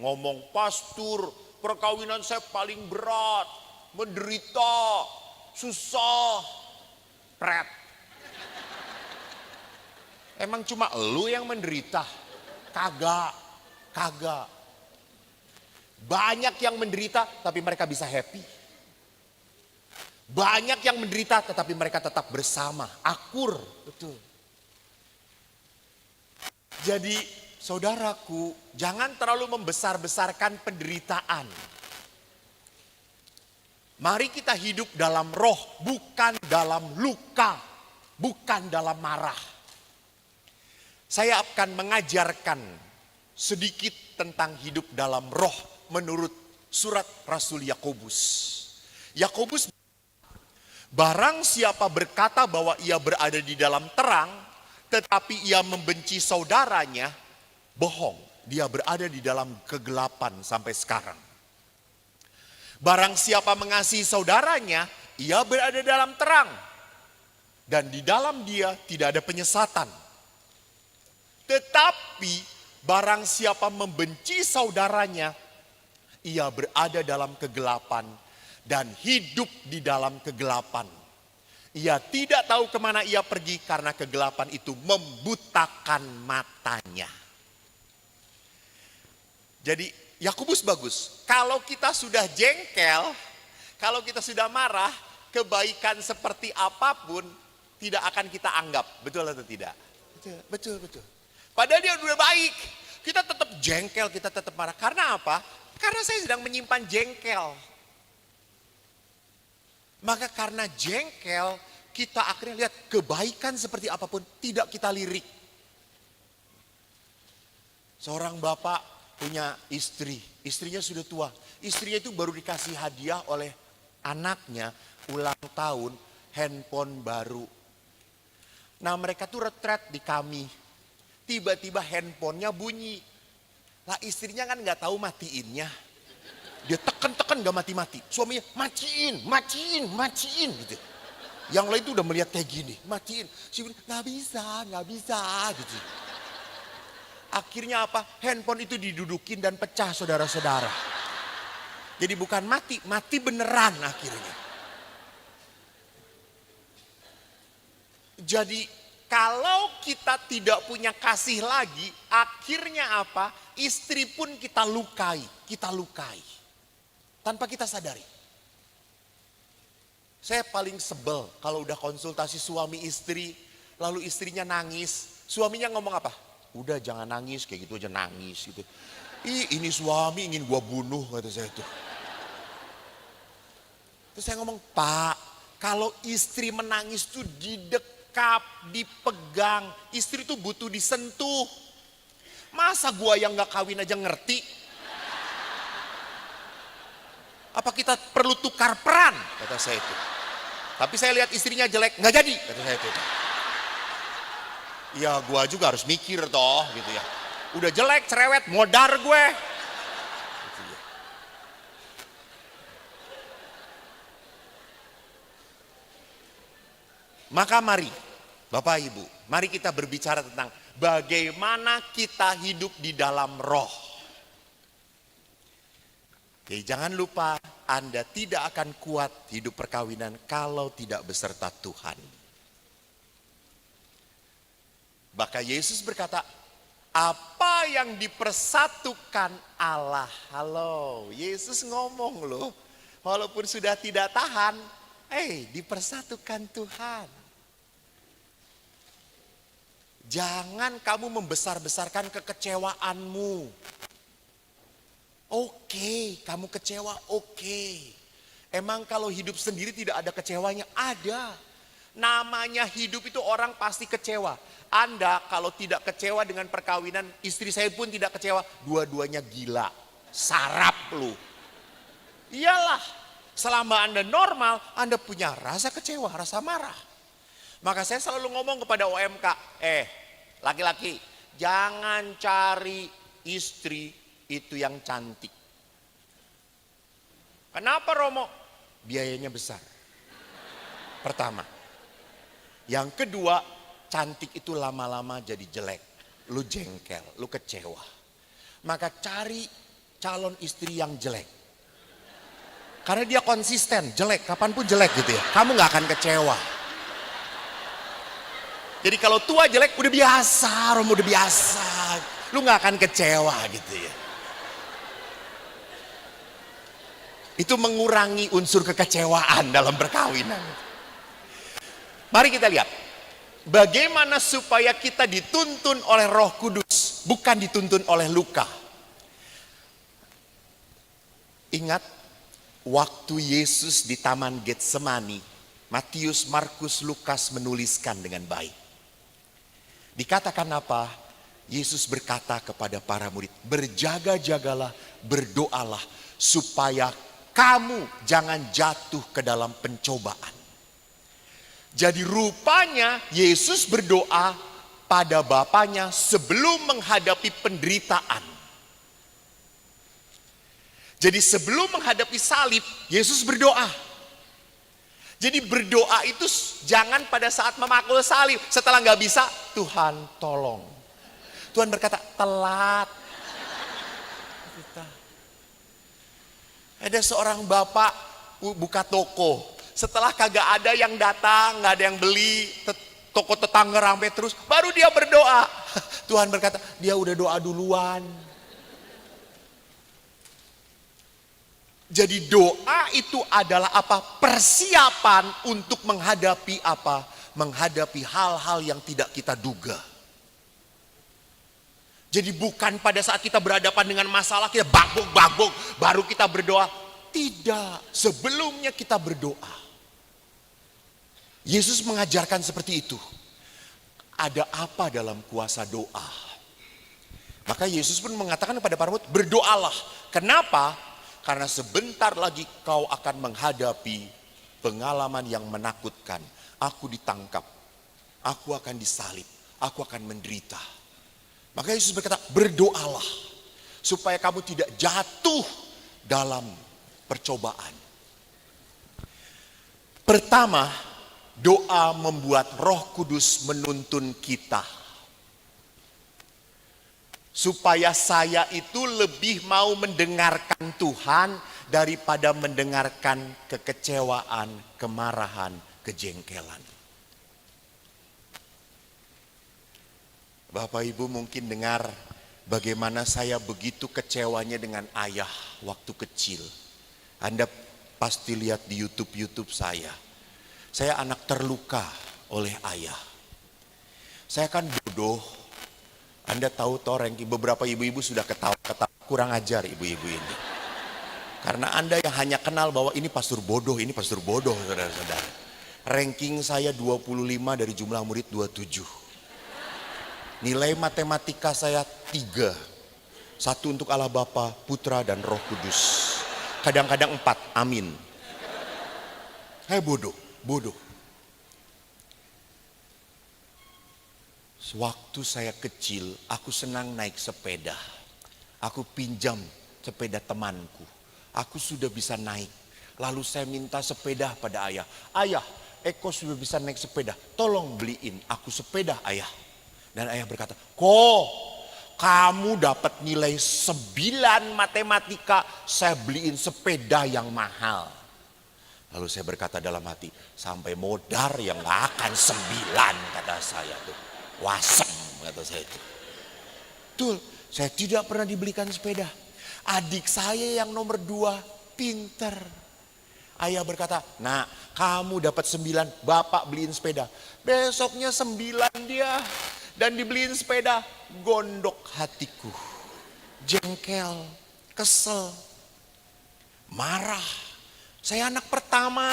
Ngomong, pastor, perkawinan saya paling berat, menderita, susah, pret. Emang cuma elu yang menderita? Kagak. Banyak yang menderita tapi mereka bisa happy. Banyak yang menderita tetapi mereka tetap bersama, akur, betul. Jadi saudaraku, jangan terlalu membesar-besarkan penderitaan. Mari kita hidup dalam roh, bukan dalam luka, bukan dalam marah. Saya akan mengajarkan sedikit tentang hidup dalam roh menurut surat Rasul Yakobus. Yakobus, barang siapa berkata bahwa ia berada di dalam terang, tetapi ia membenci saudaranya, bohong. Dia berada di dalam kegelapan sampai sekarang. Barang siapa mengasihi saudaranya, ia berada dalam terang. Dan di dalam dia tidak ada penyesatan. Tetapi barang siapa membenci saudaranya, ia berada dalam kegelapan dan hidup di dalam kegelapan. Ia tidak tahu kemana ia pergi karena kegelapan itu membutakan matanya. Jadi Yakobus bagus. Kalau kita sudah jengkel, kalau kita sudah marah, kebaikan seperti apapun tidak akan kita anggap. Betul atau tidak? Betul. Padahal dia udah baik. Kita tetap jengkel, kita tetap marah. Karena apa? Karena saya sedang menyimpan jengkel. Maka karena jengkel, kita akhirnya lihat kebaikan seperti apapun tidak kita lirik. Seorang bapak punya istri, istrinya sudah tua. Istrinya itu baru dikasih hadiah oleh anaknya ulang tahun handphone baru. Nah mereka tuh retret di kami. Tiba-tiba handphonenya bunyi. Lah istrinya kan gak tahu matiinnya. Dia tekan gak mati-mati. Suaminya matiin gitu. Yang lain tuh udah melihat kayak gini, matiin. Si nggak bisa gitu. Akhirnya apa? Handphone itu didudukin dan pecah saudara-saudara. Jadi bukan mati beneran akhirnya. Jadi kalau kita tidak punya kasih lagi, akhirnya apa? Istri pun kita lukai. Tanpa kita sadari. Saya paling sebel kalau udah konsultasi suami istri, lalu istrinya nangis. Suaminya ngomong apa? Udah jangan nangis, kayak gitu aja nangis gitu. Ini suami ingin gua bunuh, kata saya tuh. Terus saya ngomong, Pak, kalau istri menangis tuh didekap, dipegang. Istri tuh butuh disentuh. Masa gua yang gak kawin aja ngerti? Apa kita perlu tukar peran? Kata saya itu. Tapi saya lihat istrinya jelek, gak jadi, kata saya itu. Ya gua juga harus mikir toh gitu ya. Udah jelek, cerewet, modar gue. Gitu ya. Maka mari, Bapak Ibu, mari kita berbicara tentang bagaimana kita hidup di dalam roh. Jadi jangan lupa, Anda tidak akan kuat hidup perkawinan kalau tidak beserta Tuhan. Maka Yesus berkata, apa yang dipersatukan Allah. Halo, Yesus ngomong loh. Walaupun sudah tidak tahan, dipersatukan Tuhan. Jangan kamu membesar-besarkan kekecewaanmu. Oke, kamu kecewa, oke. Emang kalau hidup sendiri tidak ada kecewanya? Ada. Namanya hidup itu orang pasti kecewa. Anda kalau tidak kecewa dengan perkawinan, istri saya pun tidak kecewa. Dua-duanya gila, sarap lu. Iyalah, selama Anda normal, Anda punya rasa kecewa, rasa marah. Maka saya selalu ngomong kepada OMK, laki-laki, jangan cari istri itu yang cantik. Kenapa Romo? Biayanya besar. Pertama. Yang kedua, cantik itu lama-lama jadi jelek. Lu jengkel, lu kecewa. Maka cari calon istri yang jelek. Karena dia konsisten, jelek, kapanpun jelek gitu ya. Kamu gak akan kecewa. Jadi kalau tua jelek udah biasa, Romo udah biasa. Lu gak akan kecewa gitu ya. Itu mengurangi unsur kekecewaan dalam perkawinan. Mari kita lihat. Bagaimana supaya kita dituntun oleh Roh Kudus, bukan dituntun oleh luka. Ingat, waktu Yesus di Taman Getsemani, Matius, Markus, Lukas menuliskan dengan baik. Dikatakan apa? Yesus berkata kepada para murid, berjaga-jagalah, berdoalah, supaya kamu jangan jatuh ke dalam pencobaan. Jadi rupanya Yesus berdoa pada Bapanya sebelum menghadapi penderitaan. Jadi sebelum menghadapi salib, Yesus berdoa. Jadi berdoa itu jangan pada saat memakul salib. Setelah gak bisa, Tuhan tolong. Tuhan berkata, telat. Ada seorang bapak buka toko. Setelah kagak ada yang datang, gak ada yang beli, toko tetangga ramai terus, baru dia berdoa. Tuhan berkata, dia udah doa duluan. Jadi doa itu adalah apa? Persiapan untuk menghadapi apa? Menghadapi hal-hal yang tidak kita duga. Jadi bukan pada saat kita berhadapan dengan masalah, kita babok-babok, baru kita berdoa. Tidak, sebelumnya kita berdoa. Yesus mengajarkan seperti itu. Ada apa dalam kuasa doa? Maka Yesus pun mengatakan kepada para murid, berdoalah. Kenapa? Karena sebentar lagi kau akan menghadapi pengalaman yang menakutkan. Aku ditangkap, aku akan disalib, aku akan menderita. Maka Yesus berkata, berdoalah. Supaya kamu tidak jatuh dalam percobaan. Pertama, doa membuat Roh Kudus menuntun kita. Supaya saya itu lebih mau mendengarkan Tuhan daripada mendengarkan kekecewaan, kemarahan, kejengkelan. Bapak Ibu mungkin dengar bagaimana saya begitu kecewanya dengan ayah waktu kecil. Anda pasti lihat di YouTube saya. Saya anak terluka oleh ayah. Saya kan bodoh. Anda tahu Ranking, beberapa ibu-ibu sudah ketawa-ketawa. Kurang ajar ibu-ibu ini. Karena Anda yang hanya kenal bahwa ini pastor bodoh, saudara-saudara. Ranking saya 25 dari jumlah murid 27. Nilai matematika saya 3. 1 untuk Allah Bapa, Putra, dan Roh Kudus. Kadang-kadang 4, amin. Saya bodoh. Waktu saya kecil, aku senang naik sepeda. Aku pinjam sepeda temanku. Aku sudah bisa naik. Lalu saya minta sepeda pada ayah. Ayah, Eko sudah bisa naik sepeda. Tolong beliin aku sepeda, ayah. Dan ayah berkata, kok kamu dapat nilai 9 matematika, saya beliin sepeda yang mahal. Lalu saya berkata dalam hati, sampai modar yang gak akan 9, kata saya tuh. Wasem, kata saya itu. Betul, saya tidak pernah dibelikan sepeda. Adik saya yang nomor 2 pinter. Ayah berkata, nah kamu dapat 9, bapak beliin sepeda. Besoknya 9 dia. Dan dibeliin sepeda, gondok hatiku. Jengkel, kesel, marah. Saya anak pertama,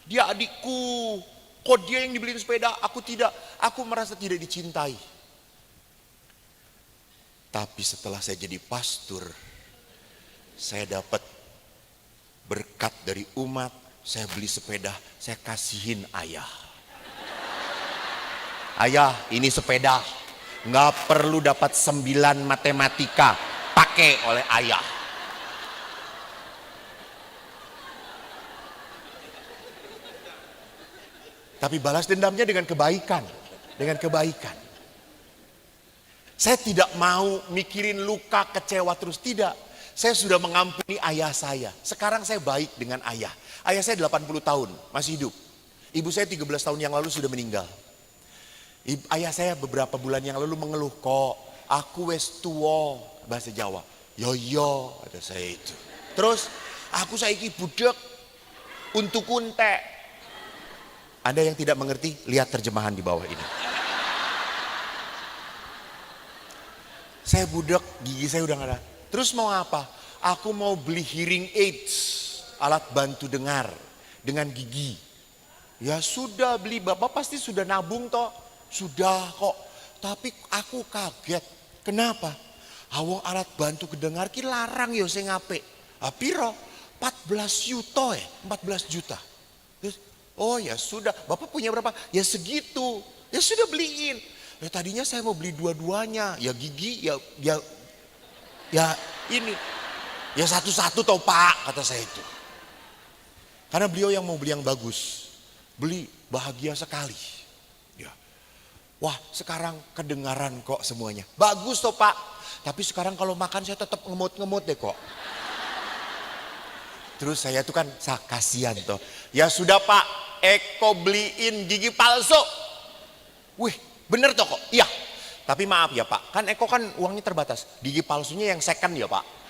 dia adikku. Kok dia yang dibeliin sepeda, aku tidak. Aku merasa tidak dicintai. Tapi setelah saya jadi pastor, saya dapat berkat dari umat. Saya beli sepeda, saya kasihin ayah. Ayah, ini sepeda, nggak perlu dapat 9 matematika, pakai oleh ayah. Tapi balas dendamnya dengan kebaikan, Saya tidak mau mikirin luka, kecewa terus, tidak. Saya sudah mengampuni ayah saya. Sekarang saya baik dengan ayah. Ayah saya 80 tahun, masih hidup. Ibu saya 13 tahun yang lalu sudah meninggal. Ayah saya beberapa bulan yang lalu mengeluh, kok aku wes tuwa, bahasa Jawa. Yo, ada saya itu. Terus aku saiki budek untuk kuntek. Anda yang tidak mengerti, lihat terjemahan di bawah ini. Saya budek, gigi saya udah gak ada. Terus mau apa? Aku mau beli hearing aids, alat bantu dengar dengan gigi. Ya sudah beli, Bapak pasti sudah nabung toh. Sudah kok, tapi aku kaget. Kenapa? Awang alat bantu kedengar ki larang yo sing apik. Piro? 14 juta 14 juta. Terus, oh ya sudah, Bapak punya berapa? Ya segitu. Ya sudah beliin. Ya tadinya saya mau beli dua-duanya, ya gigi, ya ini. Ya satu-satu toh Pak, kata saya itu. Karena beliau yang mau beli yang bagus. Beli, bahagia sekali. Wah, sekarang kedengaran kok semuanya. Bagus toh Pak. Tapi sekarang kalau makan saya tetap ngemut-ngemut deh kok. Terus saya tuh kan kasihan toh. Ya sudah Pak, Eko beliin gigi palsu. Wih, bener toh kok? Iya. Tapi maaf ya Pak, kan Eko kan uangnya terbatas. Gigi palsunya yang second ya Pak.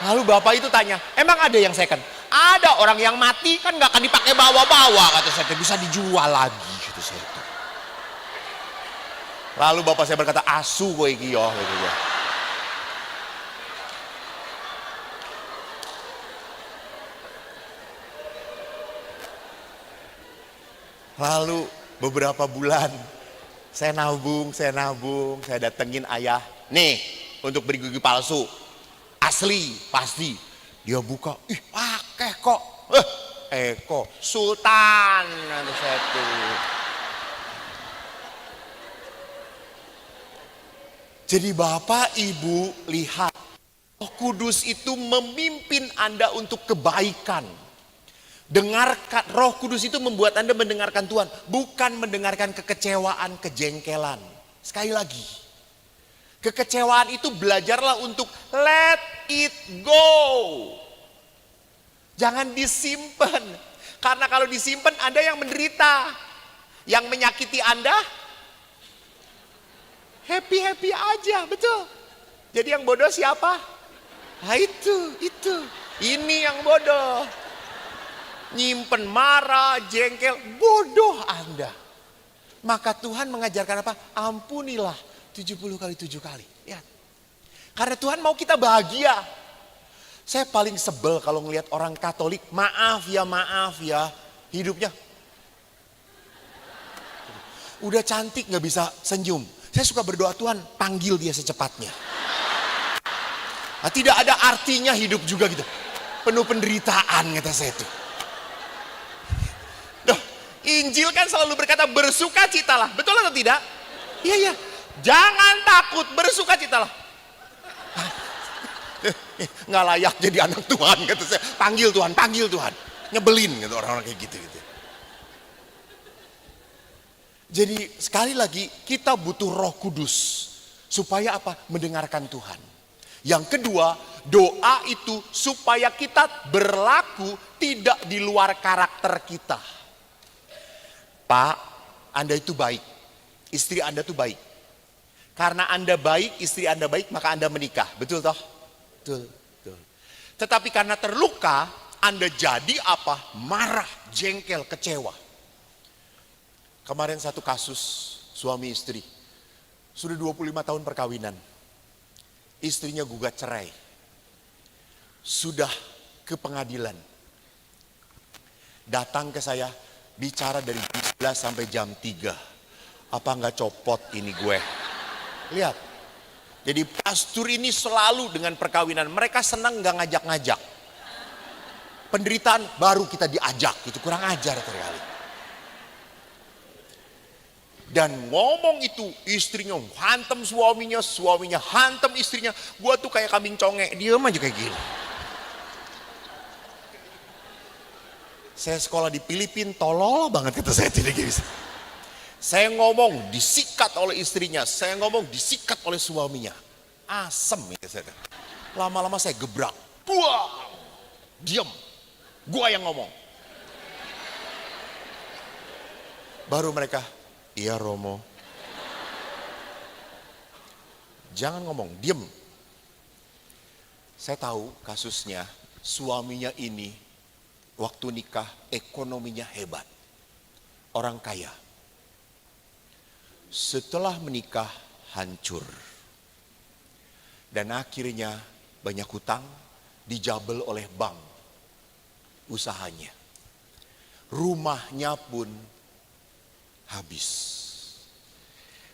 Lalu Bapak itu tanya, emang ada yang second? Ada, orang yang mati kan gak akan dipakai bawa-bawa, kata saya, bisa dijual lagi, kata saya itu. Lalu Bapak saya berkata, asu kowe iki yo, gitu ya. Lalu beberapa bulan saya nabung, saya datengin ayah, nih untuk beli gigi palsu, asli, pasti. Dia buka, ih akeh kok, Eko, Sultan, nanti saya tuh. Jadi Bapak Ibu lihat, Roh Kudus itu memimpin Anda untuk kebaikan. Dengarkan, Roh Kudus itu membuat Anda mendengarkan Tuhan, bukan mendengarkan kekecewaan, kejengkelan. Sekali lagi, kekecewaan itu belajarlah untuk let it go. Jangan disimpan. Karena kalau disimpan Anda yang menderita. Yang menyakiti Anda happy-happy aja, betul. Jadi yang bodoh siapa? Nah itu. Ini yang bodoh. Nyimpen marah, jengkel, bodoh Anda. Maka Tuhan mengajarkan apa? Ampunilah 70 kali 7 kali. Ya. Karena Tuhan mau kita bahagia. Saya paling sebel kalau ngelihat orang Katolik, maaf ya, hidupnya udah cantik gak bisa senyum. Saya suka berdoa, Tuhan panggil dia secepatnya. Nah, tidak ada artinya hidup juga gitu. Penuh penderitaan kata saya itu. Duh, Injil kan selalu berkata bersukacitalah. Betul atau tidak? Iya. Jangan takut, bersukacitalah. Nggak layak jadi anak Tuhan kata saya. Panggil Tuhan. Nyebelin gitu orang-orang kayak gitu. Jadi sekali lagi kita butuh Roh Kudus supaya apa? Mendengarkan Tuhan. Yang kedua, doa itu supaya kita berlaku tidak di luar karakter kita. Pak, Anda itu baik. Istri Anda itu baik. Karena Anda baik, istri Anda baik, maka Anda menikah. Betul toh? Betul. Tetapi karena terluka, Anda jadi apa? Marah, jengkel, kecewa. Kemarin satu kasus suami istri. Sudah 25 tahun perkawinan. Istrinya gugat cerai. Sudah ke pengadilan. Datang ke saya, bicara dari jam 11 sampai jam 3. Apa enggak copot ini gue? Lihat. Jadi pastor ini selalu dengan perkawinan. Mereka senang enggak ngajak-ngajak. Penderitaan baru kita diajak. Itu kurang ajar terkali. Dan ngomong itu istrinya hantam suaminya hantam istrinya. Gua tuh kayak kambing conge, diem aja kayak gini. Saya sekolah di Filipina, tolol banget kata saya tidak gitu. Saya ngomong disikat oleh istrinya, saya ngomong disikat oleh suaminya. Asem ya saya. Lama-lama saya gebrak. Buang. Diam. Gua yang ngomong. Baru mereka, iya Romo. Jangan ngomong, diem. Saya tahu kasusnya, suaminya ini waktu nikah ekonominya hebat. Orang kaya. Setelah menikah hancur. Dan akhirnya banyak hutang dijabel oleh bank usahanya. Rumahnya pun habis.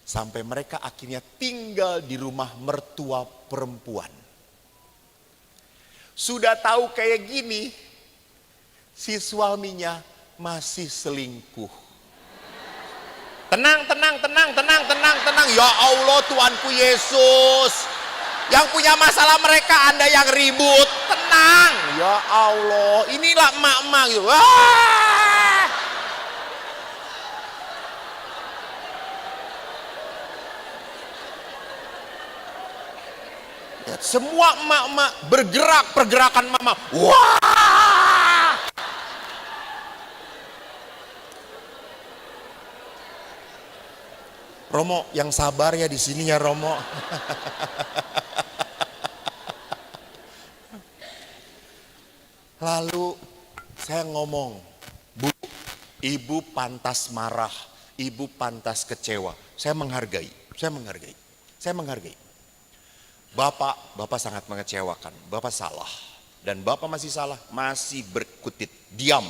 Sampai mereka akhirnya tinggal di rumah mertua perempuan. Sudah tahu kayak gini, si suaminya masih selingkuh. Tenang. Ya Allah Tuhanku Yesus. Yang punya masalah mereka, Anda yang ribut. Tenang. Ya Allah, inilah emak-emak gitu. Wah! Semua emak-emak bergerak pergerakan mama. Wah! Romo yang sabar ya di sini ya Romo. Lalu saya ngomong, Bu, ibu pantas marah, ibu pantas kecewa. Saya menghargai. Bapak sangat mengecewakan, Bapak salah. Dan Bapak masih salah, masih berkutit, diam,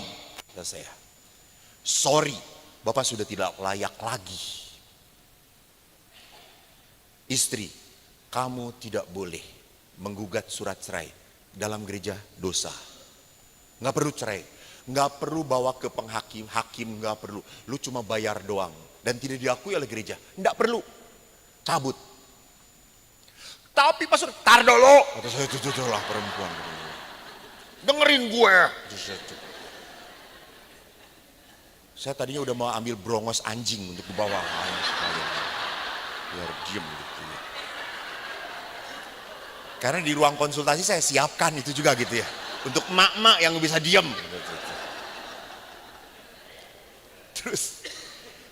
kata saya. Sorry, Bapak sudah tidak layak lagi. Istri, kamu tidak boleh menggugat surat cerai dalam gereja dosa. Nggak perlu cerai, nggak perlu bawa ke penghakim, hakim nggak perlu. Lu cuma bayar doang dan tidak diakui oleh gereja, nggak perlu. Cabut. Tapi pastor, tar dulu. Kata saya, itu lah perempuan. Dengerin gue. Saya tadinya udah mau ambil brongos anjing untuk dibawa. Biar diem gitu ya. Karena di ruang konsultasi saya siapkan itu juga gitu ya. Untuk emak-emak yang bisa diem. Terus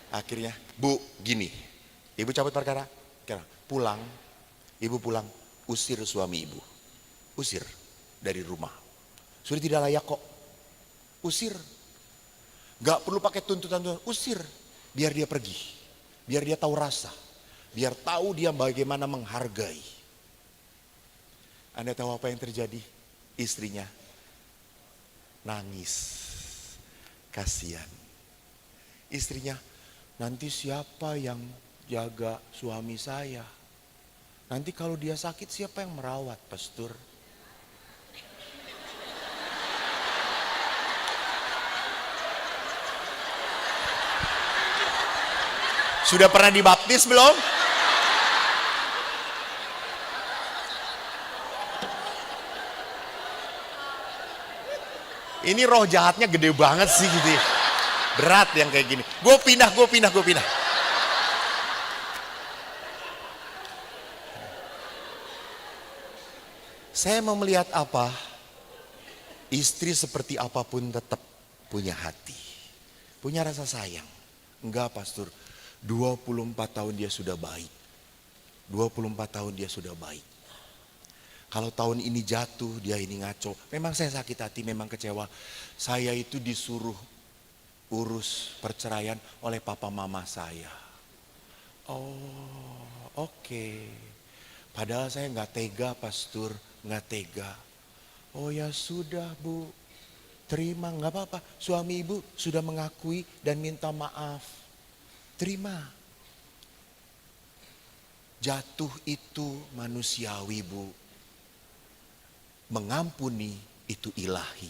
akhirnya, Bu gini. Ibu cabut perkara. Pulang. Ibu pulang. Usir suami ibu. Usir dari rumah. Sudah tidak layak kok. Usir. Gak perlu pakai tuntutan. Usir. Biar dia pergi. Biar dia tahu rasa. Biar tahu dia bagaimana menghargai. Anda tahu apa yang terjadi? Istrinya nangis. Kasihan. Istrinya, nanti siapa yang jaga suami saya? Nanti kalau dia sakit siapa yang merawat, pastor? Sudah pernah dibaptis belum? Ini roh jahatnya gede banget sih gitu ya. Berat yang kayak gini. Gue pindah. Saya mau melihat apa? Istri seperti apapun tetap punya hati. Punya rasa sayang. Enggak, pastor. 24 tahun dia sudah baik. 24 tahun dia sudah baik. Kalau tahun ini jatuh, dia ini ngaco. Memang saya sakit hati, memang kecewa. Saya itu disuruh urus perceraian oleh papa mama saya. Oh, oke. Padahal saya nggak tega, pastor, nggak tega. Oh ya sudah, Bu. Terima, nggak apa-apa. Suami ibu sudah mengakui dan minta maaf. Terima. Jatuh itu manusiawi, Bu. Mengampuni itu ilahi.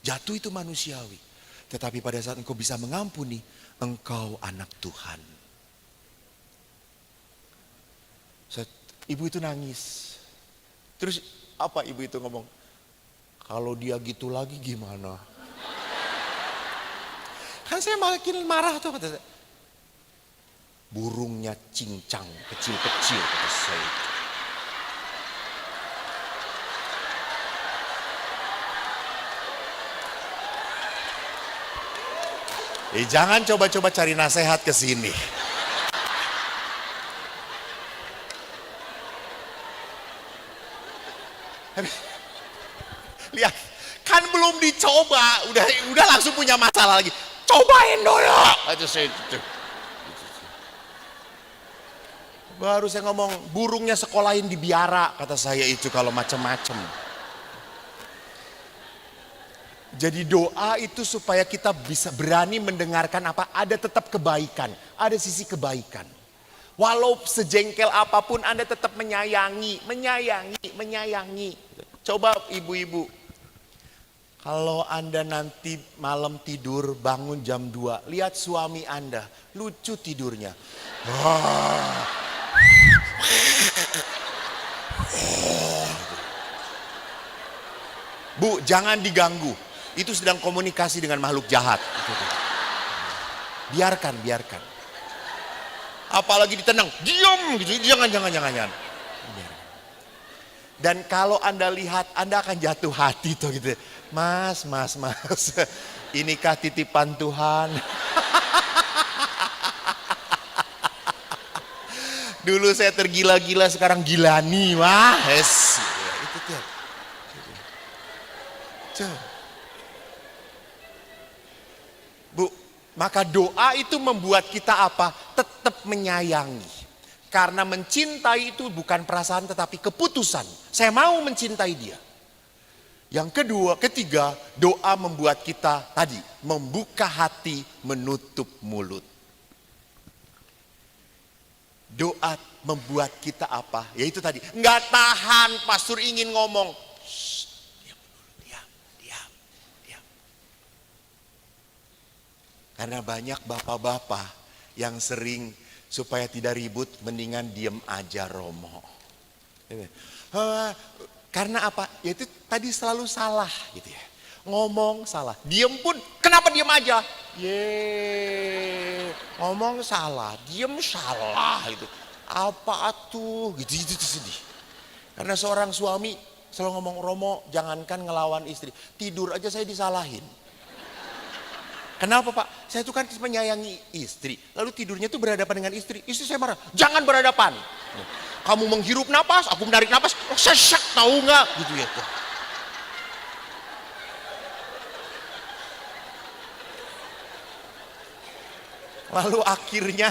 Jatuh itu manusiawi. Tetapi pada saat engkau bisa mengampuni, engkau anak Tuhan. Ibu itu nangis. Terus apa ibu itu ngomong? Kalau dia gitu lagi gimana? Kan saya makin marah tuh, kata saya. Burungnya cincang, kecil-kecil, kata saya. Jangan coba-coba cari nasihat ke sini. Lihat, kan belum dicoba, udah langsung punya masalah lagi. Cobain dulu. Baru saya ngomong, burungnya sekolahin di biara, kata saya itu kalau macam-macam. Jadi doa itu supaya kita bisa berani mendengarkan apa, ada tetap kebaikan, ada sisi kebaikan. Walau sejengkel apapun Anda tetap menyayangi. Coba ibu-ibu, kalau Anda nanti malam tidur bangun jam 2, lihat suami Anda, lucu tidurnya. Bu, jangan diganggu. Itu sedang komunikasi dengan makhluk jahat. Biarkan. Apalagi ditendang, diam gitu. Jangan. Dan kalau Anda lihat, Anda akan jatuh hati tuh gitu. Mas. Inikah titipan Tuhan? Dulu saya tergila-gila, sekarang gilani, wah. Yes. Itu tuh. Bu, maka doa itu membuat kita apa? Tetap menyayangi. Karena mencintai itu bukan perasaan tetapi keputusan. Saya mau mencintai dia. Yang ketiga, doa membuat kita tadi membuka hati, menutup mulut. Doa membuat kita apa? Yaitu tadi, nggak tahan, pastor ingin ngomong. Karena banyak bapak-bapak yang sering Supaya tidak ribut, mendingan diem aja Romo. Karena apa? Ya itu tadi selalu salah gitu ya. Ngomong salah, diem pun kenapa diem aja? Ngomong salah, diem salah gitu. Apa tuh? Gitu sedih. Karena seorang suami selalu ngomong, Romo jangankan ngelawan istri, tidur aja saya disalahin. Kenapa Pak? Saya itu kan menyayangi istri, lalu tidurnya tuh berhadapan dengan istri. Istri saya marah, jangan berhadapan. Kamu menghirup napas, aku menarik napas, sesak tahu nggak? Gitu ya. Lalu akhirnya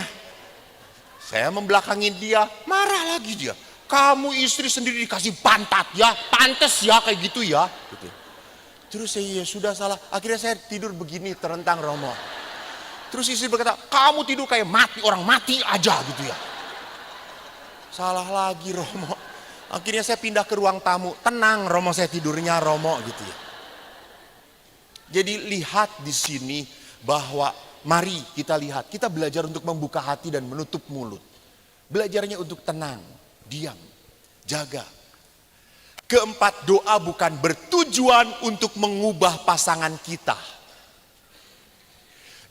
saya membelakangi dia, marah lagi dia. Kamu istri sendiri dikasih pantat ya, pantes ya kayak gitu ya. Gitu. Terus saya ya sudah salah. Akhirnya saya tidur begini terentang Romo. Terus istri berkata, kamu tidur kayak mati, orang mati aja gitu ya. Salah lagi Romo. Akhirnya saya pindah ke ruang tamu. Tenang Romo, saya tidurnya Romo gitu ya. Jadi lihat di sini bahwa mari kita lihat, kita belajar untuk membuka hati dan menutup mulut. Belajarnya untuk tenang, diam, jaga. Keempat, doa bukan bertujuan untuk mengubah pasangan kita.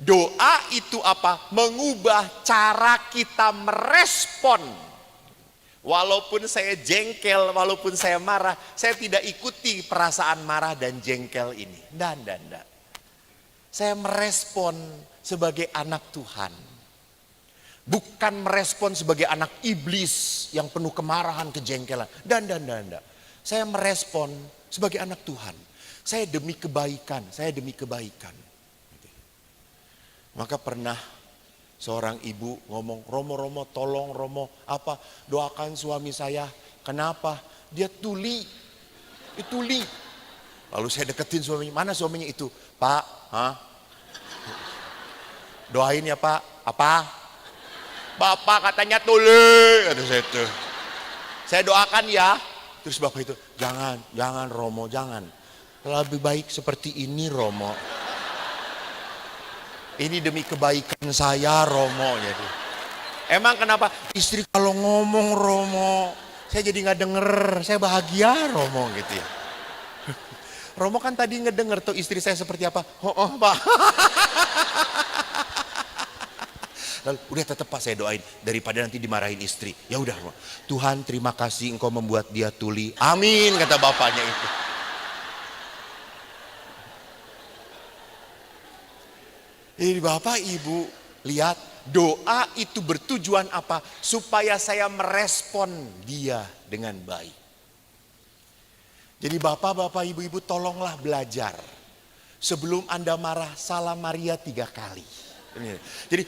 Doa itu apa? Mengubah cara kita merespon. Walaupun saya jengkel, walaupun saya marah, saya tidak ikuti perasaan marah dan jengkel ini. Dan. Saya merespon sebagai anak Tuhan. Bukan merespon sebagai anak iblis yang penuh kemarahan, kejengkelan. Dan. Saya merespon sebagai anak Tuhan. Saya demi kebaikan, Maka pernah seorang ibu ngomong, Romo tolong Romo, apa doakan suami saya. Kenapa? Dia tuli. Lalu saya deketin suaminya, mana suaminya itu? Pak, doain ya Pak, apa? Bapak katanya tuli, kata saya itu. Saya doakan ya. Terus bapak itu, jangan Romo, jangan. Lebih baik seperti ini Romo. Ini demi kebaikan saya Romo. Jadi. Emang kenapa? Istri kalau ngomong Romo, saya jadi gak denger, saya bahagia Romo gitu ya. Romo kan tadi ngedenger tuh istri saya seperti apa. Pak. Lalu udah tetap Pak saya doain daripada nanti dimarahin istri. Ya udah Tuhan terima kasih engkau membuat dia tuli. Amin kata bapaknya itu. Jadi Bapak Ibu lihat doa itu bertujuan apa? Supaya saya merespon dia dengan baik. Jadi Bapak Ibu tolonglah belajar. Sebelum Anda marah salam Maria 3 kali. Jadi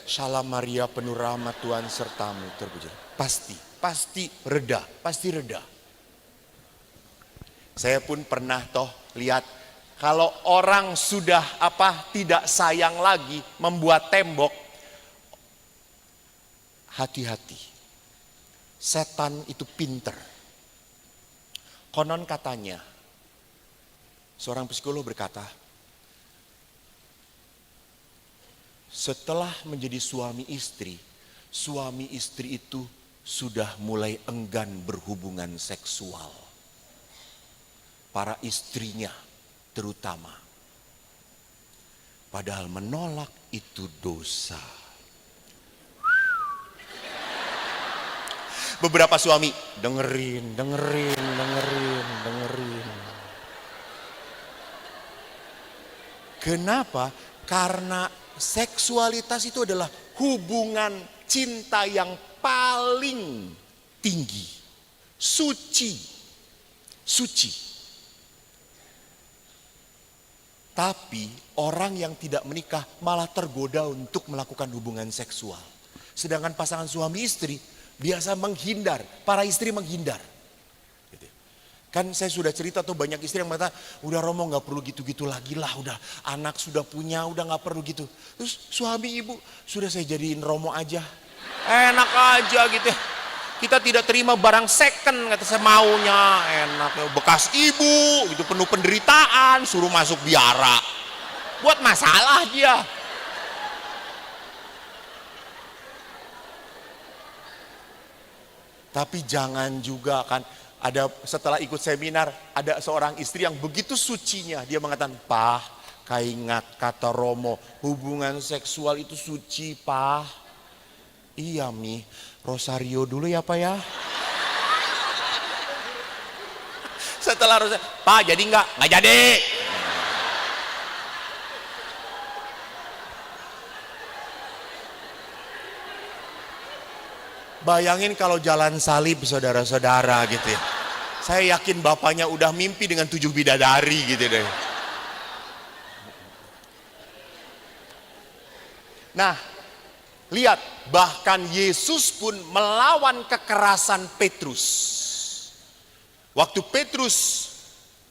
salam Maria penuh rahmat Tuhan sertamu terpuji. Pasti reda. Saya pun pernah lihat kalau orang sudah tidak sayang lagi membuat tembok, hati-hati. Setan itu pinter. Konon katanya seorang psikolog berkata, setelah menjadi suami istri itu sudah mulai enggan berhubungan seksual. Para istrinya terutama. Padahal menolak itu dosa. Beberapa suami dengerin. Kenapa? Karena seksualitas itu adalah hubungan cinta yang paling tinggi. Suci. Tapi orang yang tidak menikah malah tergoda untuk melakukan hubungan seksual. Sedangkan pasangan suami istri biasa menghindar. Para istri menghindar. Kan saya sudah cerita tuh banyak istri yang mengatakan, udah Romo gak perlu gitu-gitu lagi lah, udah anak sudah punya, udah gak perlu gitu. Terus suami ibu, sudah saya jadiin Romo aja. Enak aja gitu ya. Kita tidak terima barang second, kata saya maunya, enak ya. Bekas ibu, gitu penuh penderitaan, suruh masuk biara. Buat masalah dia. Tapi jangan juga kan, ada setelah ikut seminar, ada seorang istri yang begitu sucinya, dia mengatakan, "Pah, kaingat kata Romo, hubungan seksual itu suci, Pah." Iya Mi, rosario dulu ya Pak ya. Setelah rosario, "Pak jadi enggak jadi." Bayangin kalau jalan salib saudara-saudara gitu ya. Saya yakin bapaknya udah mimpi dengan 7 bidadari gitu deh. Nah, lihat, bahkan Yesus pun melawan kekerasan Petrus. Waktu Petrus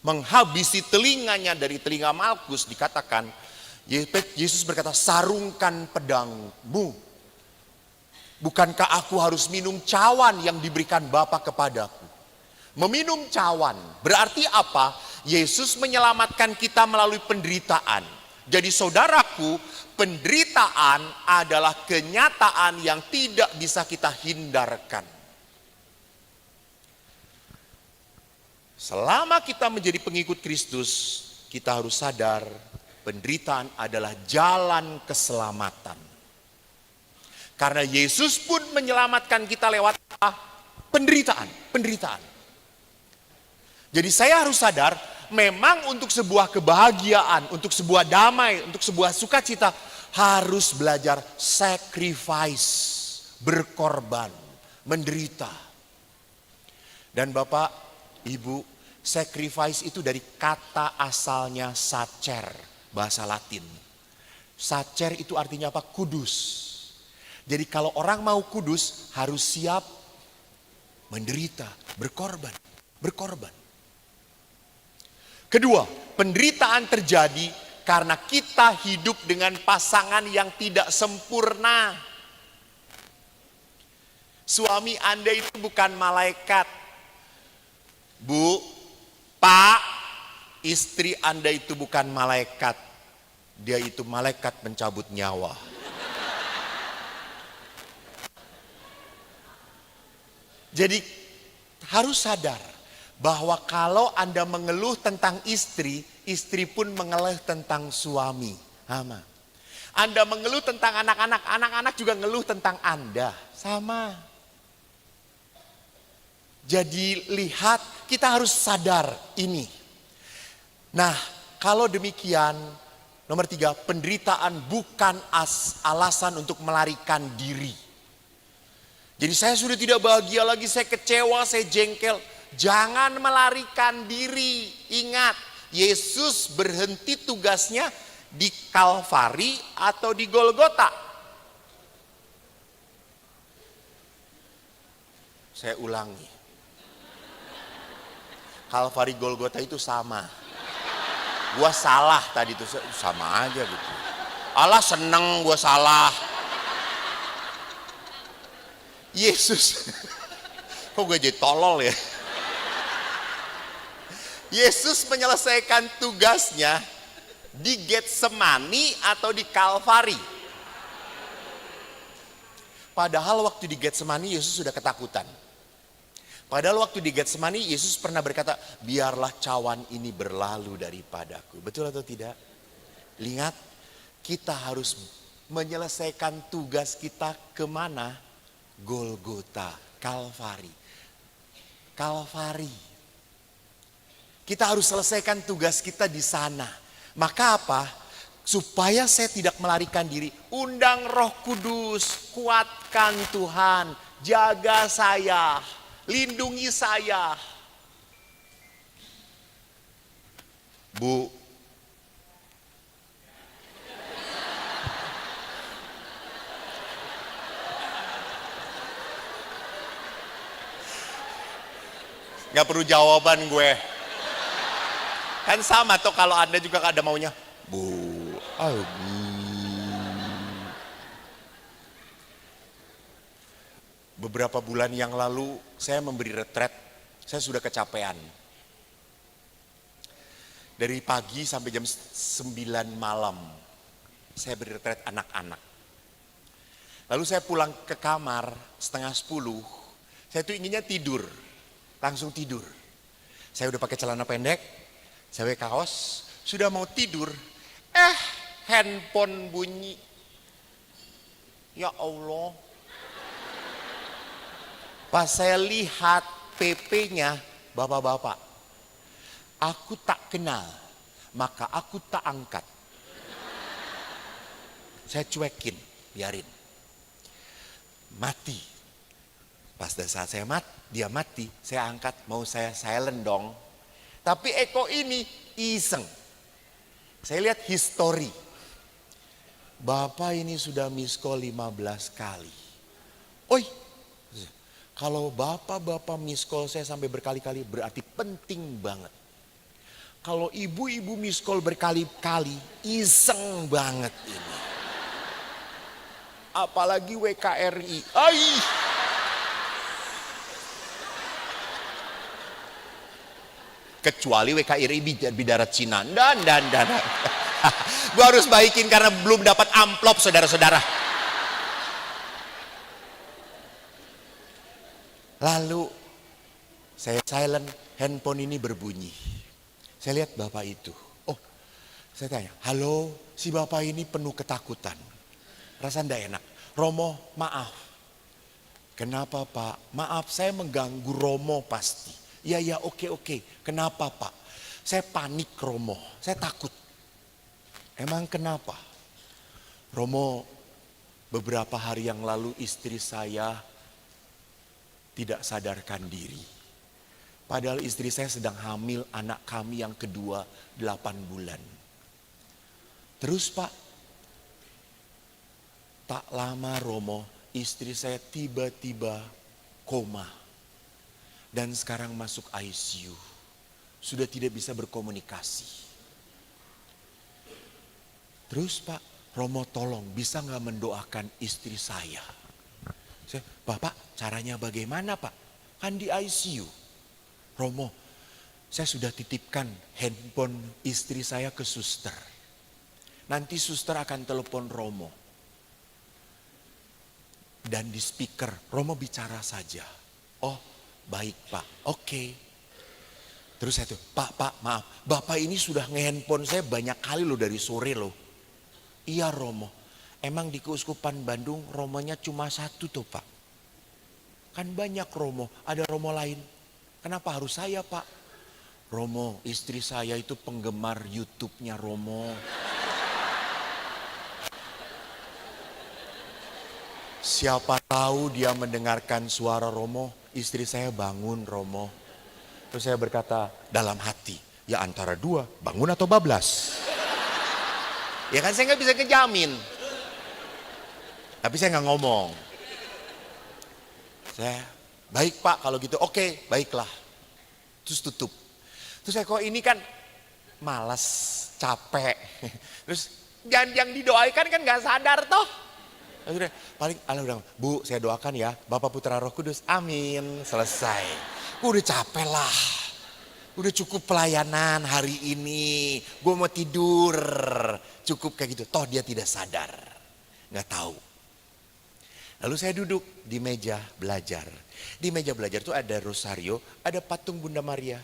menghabisi telinganya dari telinga Malkus, dikatakan Yesus berkata, "Sarungkan pedangmu. Bukankah aku harus minum cawan yang diberikan Bapa kepadaku?" Meminum cawan berarti apa? Yesus menyelamatkan kita melalui penderitaan. Jadi saudaraku, penderitaan adalah kenyataan yang tidak bisa kita hindarkan. Selama kita menjadi pengikut Kristus, kita harus sadar penderitaan adalah jalan keselamatan. Karena Yesus pun menyelamatkan kita lewat apa? Penderitaan. Jadi saya harus sadar, memang untuk sebuah kebahagiaan, untuk sebuah damai, untuk sebuah sukacita, harus belajar sacrifice, berkorban, menderita. Dan Bapak, Ibu, sacrifice itu dari kata asalnya sacer, bahasa Latin. Sacer itu artinya apa? Kudus. Jadi kalau orang mau kudus harus siap menderita, berkorban. Kedua, penderitaan terjadi karena kita hidup dengan pasangan yang tidak sempurna. Suami Anda itu bukan malaikat. Bu, Pak, istri Anda itu bukan malaikat. Dia itu malaikat pencabut nyawa. Jadi harus sadar bahwa kalau Anda mengeluh tentang istri, istri pun mengeluh tentang suami. Sama. Anda mengeluh tentang anak-anak, anak-anak juga ngeluh tentang Anda. Sama. Jadi lihat, kita harus sadar ini. Nah, kalau demikian, nomor 3, penderitaan bukan alasan untuk melarikan diri. Jadi saya sudah tidak bahagia lagi, saya kecewa, saya jengkel. Jangan melarikan diri. Ingat, Yesus berhenti tugasnya di Kalvari atau di Golgota. Saya ulangi. Kalvari Golgota itu sama. Gua salah tadi itu, sama aja gitu. Allah seneng gua salah. Yesus, kok gue jadi tolol ya? Yesus menyelesaikan tugasnya di Getsemani atau di Kalvari. Padahal waktu di Getsemani Yesus sudah ketakutan. Padahal waktu di Getsemani Yesus pernah berkata, "Biarlah cawan ini berlalu daripadaku." Betul atau tidak? Lihat, kita harus menyelesaikan tugas kita kemana? Golgota, Kalvari. Kita harus selesaikan tugas kita di sana. Maka apa? Supaya saya tidak melarikan diri, undang Roh Kudus, kuatkan Tuhan, jaga saya, lindungi saya. Bu, gak perlu jawaban gue. Kan sama tuh kalau Anda juga ada maunya, Bu. Beberapa bulan yang lalu saya memberi retret, saya sudah kecapean. Dari pagi sampai jam 9 malam, saya beri retret anak-anak. Lalu saya pulang ke kamar setengah 10, Saya tuh inginnya tidur, langsung tidur. Saya udah pakai celana pendek, saya pakai kaos, sudah mau tidur, handphone bunyi. Ya Allah. Pas saya lihat PP-nya, bapak-bapak, aku tak kenal, maka aku tak angkat. Saya cuekin, biarin. Mati. Pas saat dia mati, saya angkat, mau saya silent dong. Tapi Eko ini iseng. Saya lihat history. Bapak ini sudah miss call 15 kali. Oi, kalau bapak-bapak miss call saya sampai berkali-kali berarti penting banget. Kalau ibu-ibu miss call berkali-kali, iseng banget ini. Apalagi WKRI. Kecuali WKRI bidara Cina. Dan. Gue harus baikin karena belum dapat amplop saudara-saudara. Lalu saya silent, handphone ini berbunyi. Saya lihat bapak itu. Oh, saya tanya, halo, si bapak ini penuh ketakutan. Rasa ndak enak. Romo, maaf. Kenapa Pak? Maaf, saya mengganggu Romo pasti. Ya, oke. Kenapa Pak? Saya panik Romo, saya takut. Emang kenapa? Romo, beberapa hari yang lalu istri saya tidak sadarkan diri. Padahal istri saya sedang hamil anak kami yang kedua 8 bulan. Terus Pak, tak lama Romo, istri saya tiba-tiba koma. Dan sekarang masuk ICU. Sudah tidak bisa berkomunikasi. Terus Pak, Romo tolong bisa gak mendoakan istri saya? Saya, Bapak caranya bagaimana Pak? Kan di ICU. Romo, saya sudah titipkan handphone istri saya ke suster. Nanti suster akan telepon Romo. Dan di speaker, Romo bicara saja. Oh baik Pak, oke. Terus saya tuh, Pak maaf, Bapak ini sudah nge-handphone saya banyak kali loh dari sore loh. Iya Romo, emang di Keuskupan Bandung Romonya cuma satu tuh Pak. Kan banyak Romo, ada Romo lain. Kenapa harus saya Pak? Romo, istri saya itu penggemar YouTube-nya Romo. Siapa tahu dia mendengarkan suara Romo, istri saya bangun Romo. Terus saya berkata dalam hati, ya antara dua, bangun atau bablas. Ya kan saya gak bisa kejamin. Tapi saya gak ngomong. Saya, baik Pak kalau gitu, oke baiklah. Terus tutup. Terus saya kok ini kan malas, capek. Terus yang didoakan kan gak sadar toh. Udah, paling Allah udah, Bu saya doakan ya Bapak Putra Roh Kudus, amin, selesai. Udah capek lah, udah cukup pelayanan hari ini, gue mau tidur, cukup kayak gitu. Toh dia tidak sadar, nggak tahu. Lalu saya duduk di meja belajar. Di meja belajar itu ada rosario, ada patung Bunda Maria.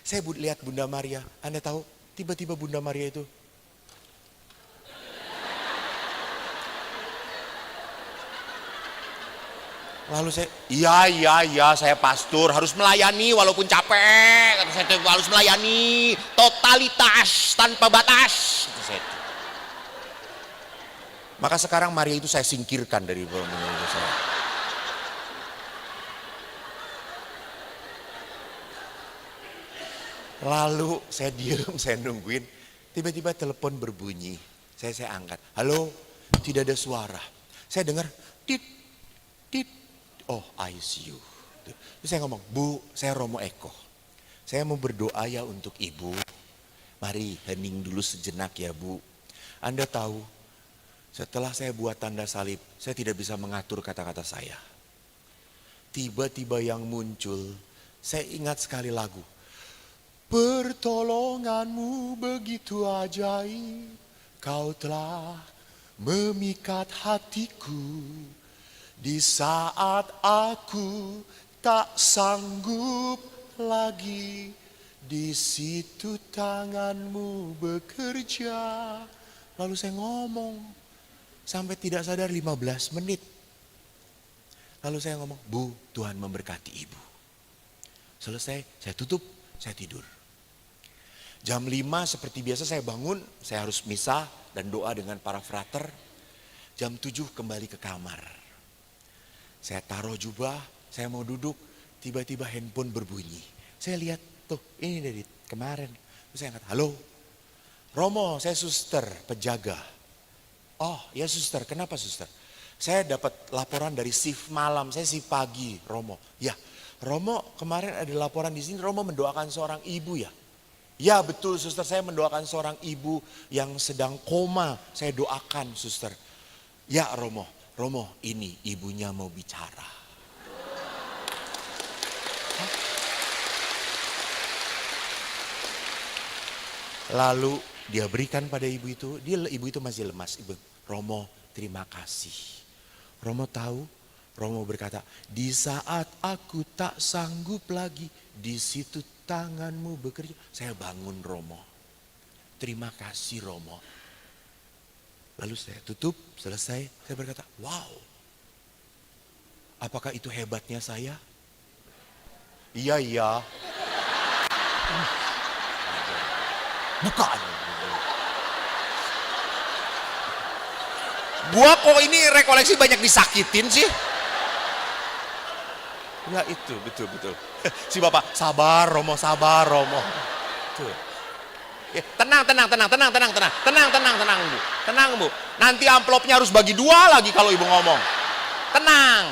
Saya lihat Bunda Maria, Anda tahu tiba-tiba Bunda Maria itu lalu saya, iya saya pastor harus melayani walaupun capek. Saya harus melayani totalitas tanpa batas. Maka sekarang Maria itu saya singkirkan dari pemilu saya. Lalu saya diam, saya nungguin. Tiba-tiba telepon berbunyi. Saya angkat. Halo, tidak ada suara. Saya dengar tit. Oh ICU. Terus saya ngomong, Bu saya Romo Eko. Saya mau berdoa ya untuk Ibu. Mari hening dulu sejenak ya Bu. Anda tahu setelah saya buat tanda salib, saya tidak bisa mengatur kata-kata saya. Tiba-tiba yang muncul, saya ingat sekali lagu. Pertolonganmu begitu ajaib, kau telah memikat hatiku. Di saat aku tak sanggup lagi, di situ tanganmu bekerja. Lalu saya ngomong, sampai tidak sadar 15 menit. Lalu saya ngomong, Bu, Tuhan memberkati ibu. Selesai, saya tutup, saya tidur. Jam 5 seperti biasa saya bangun, saya harus misa dan doa dengan para frater. Jam 7 kembali ke kamar. Saya taruh jubah, saya mau duduk, tiba-tiba handphone berbunyi. Saya lihat, tuh ini dari kemarin. Terus saya kata, halo, Romo, saya suster, penjaga. Oh ya suster, kenapa suster? Saya dapat laporan dari shift malam, saya shift pagi, Romo. Ya, Romo kemarin ada laporan di sini, Romo mendoakan seorang ibu ya. Ya betul suster, saya mendoakan seorang ibu yang sedang koma, saya doakan suster. Ya Romo, ini ibunya mau bicara. Hah? Lalu dia berikan pada ibu itu, ibu itu masih lemas. Ibu, Romo terima kasih. Romo tahu, Romo berkata, di saat aku tak sanggup lagi, di situ tanganmu bekerja. Saya bangun Romo. Terima kasih Romo. Lalu saya tutup, selesai. Saya berkata, wow. Apakah itu hebatnya saya? Iya. Bukan. Gua kok ini rekoleksi banyak disakitin sih? Ya itu, betul. Si Bapak, sabar Romo. Tuh. Ya, tenang Bu. Tenang Bu. Nanti amplopnya harus bagi 2 lagi kalau Ibu ngomong. Tenang.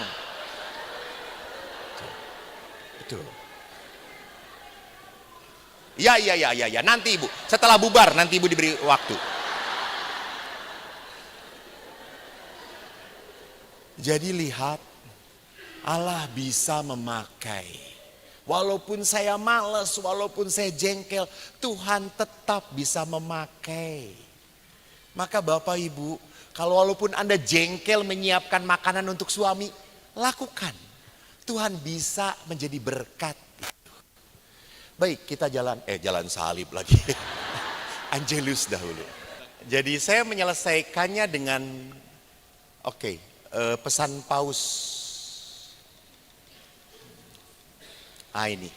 Betul. Ya. Nanti Ibu, setelah bubar nanti Ibu diberi waktu. Jadi lihat, Allah bisa memakai. Walaupun saya malas, walaupun saya jengkel, Tuhan tetap bisa memakai. Maka Bapak Ibu, kalau walaupun Anda jengkel menyiapkan makanan untuk suami, lakukan. Tuhan bisa menjadi berkat. Baik, kita jalan salib lagi. Angelus dahulu. Jadi saya menyelesaikannya dengan pesan Paus. Ini.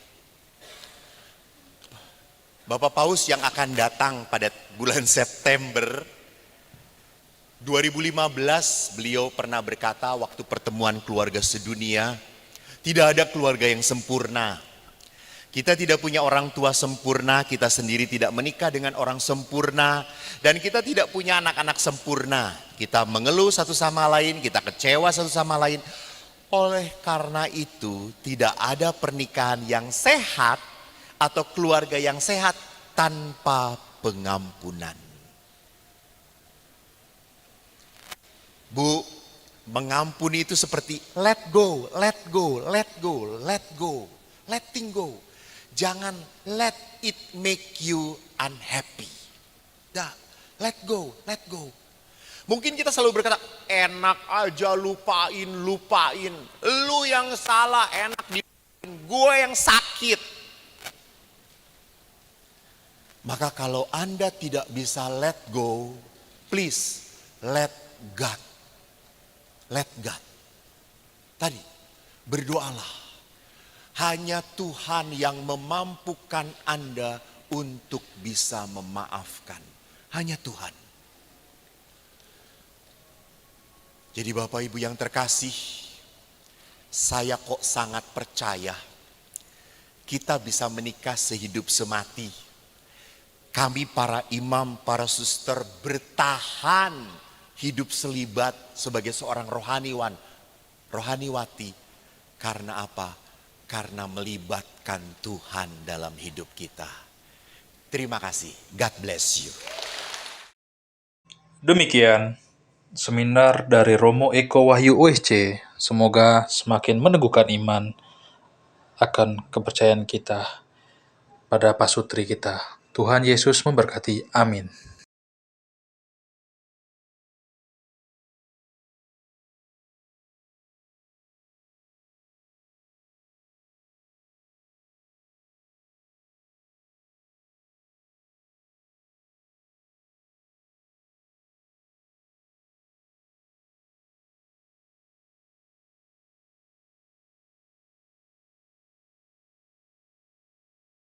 Bapak Paus yang akan datang pada bulan September 2015, beliau pernah berkata waktu pertemuan keluarga sedunia, tidak ada keluarga yang sempurna. Kita tidak punya orang tua sempurna, kita sendiri tidak menikah dengan orang sempurna, dan kita tidak punya anak-anak sempurna. Kita mengeluh satu sama lain, kita kecewa satu sama lain. Oleh karena itu, tidak ada pernikahan yang sehat atau keluarga yang sehat tanpa pengampunan. Bu, mengampuni itu seperti letting go. Jangan let it make you unhappy. Let go. Mungkin kita selalu berkata, enak aja lupain. Lu yang salah, enak dilupain. Gue yang sakit. Maka kalau Anda tidak bisa let go, please let God. Let God. Tadi, berdoalah. Hanya Tuhan yang memampukan Anda untuk bisa memaafkan. Hanya Tuhan. Jadi Bapak Ibu yang terkasih, saya kok sangat percaya kita bisa menikah sehidup semati. Kami para imam, para suster bertahan hidup selibat sebagai seorang rohaniwati. Karena apa? Karena melibatkan Tuhan dalam hidup kita. Terima kasih. God bless you. Demikian seminar dari Romo Eko Wahyu OSC. Semoga semakin meneguhkan iman akan kepercayaan kita pada pasutri kita. Tuhan Yesus memberkati. Amin.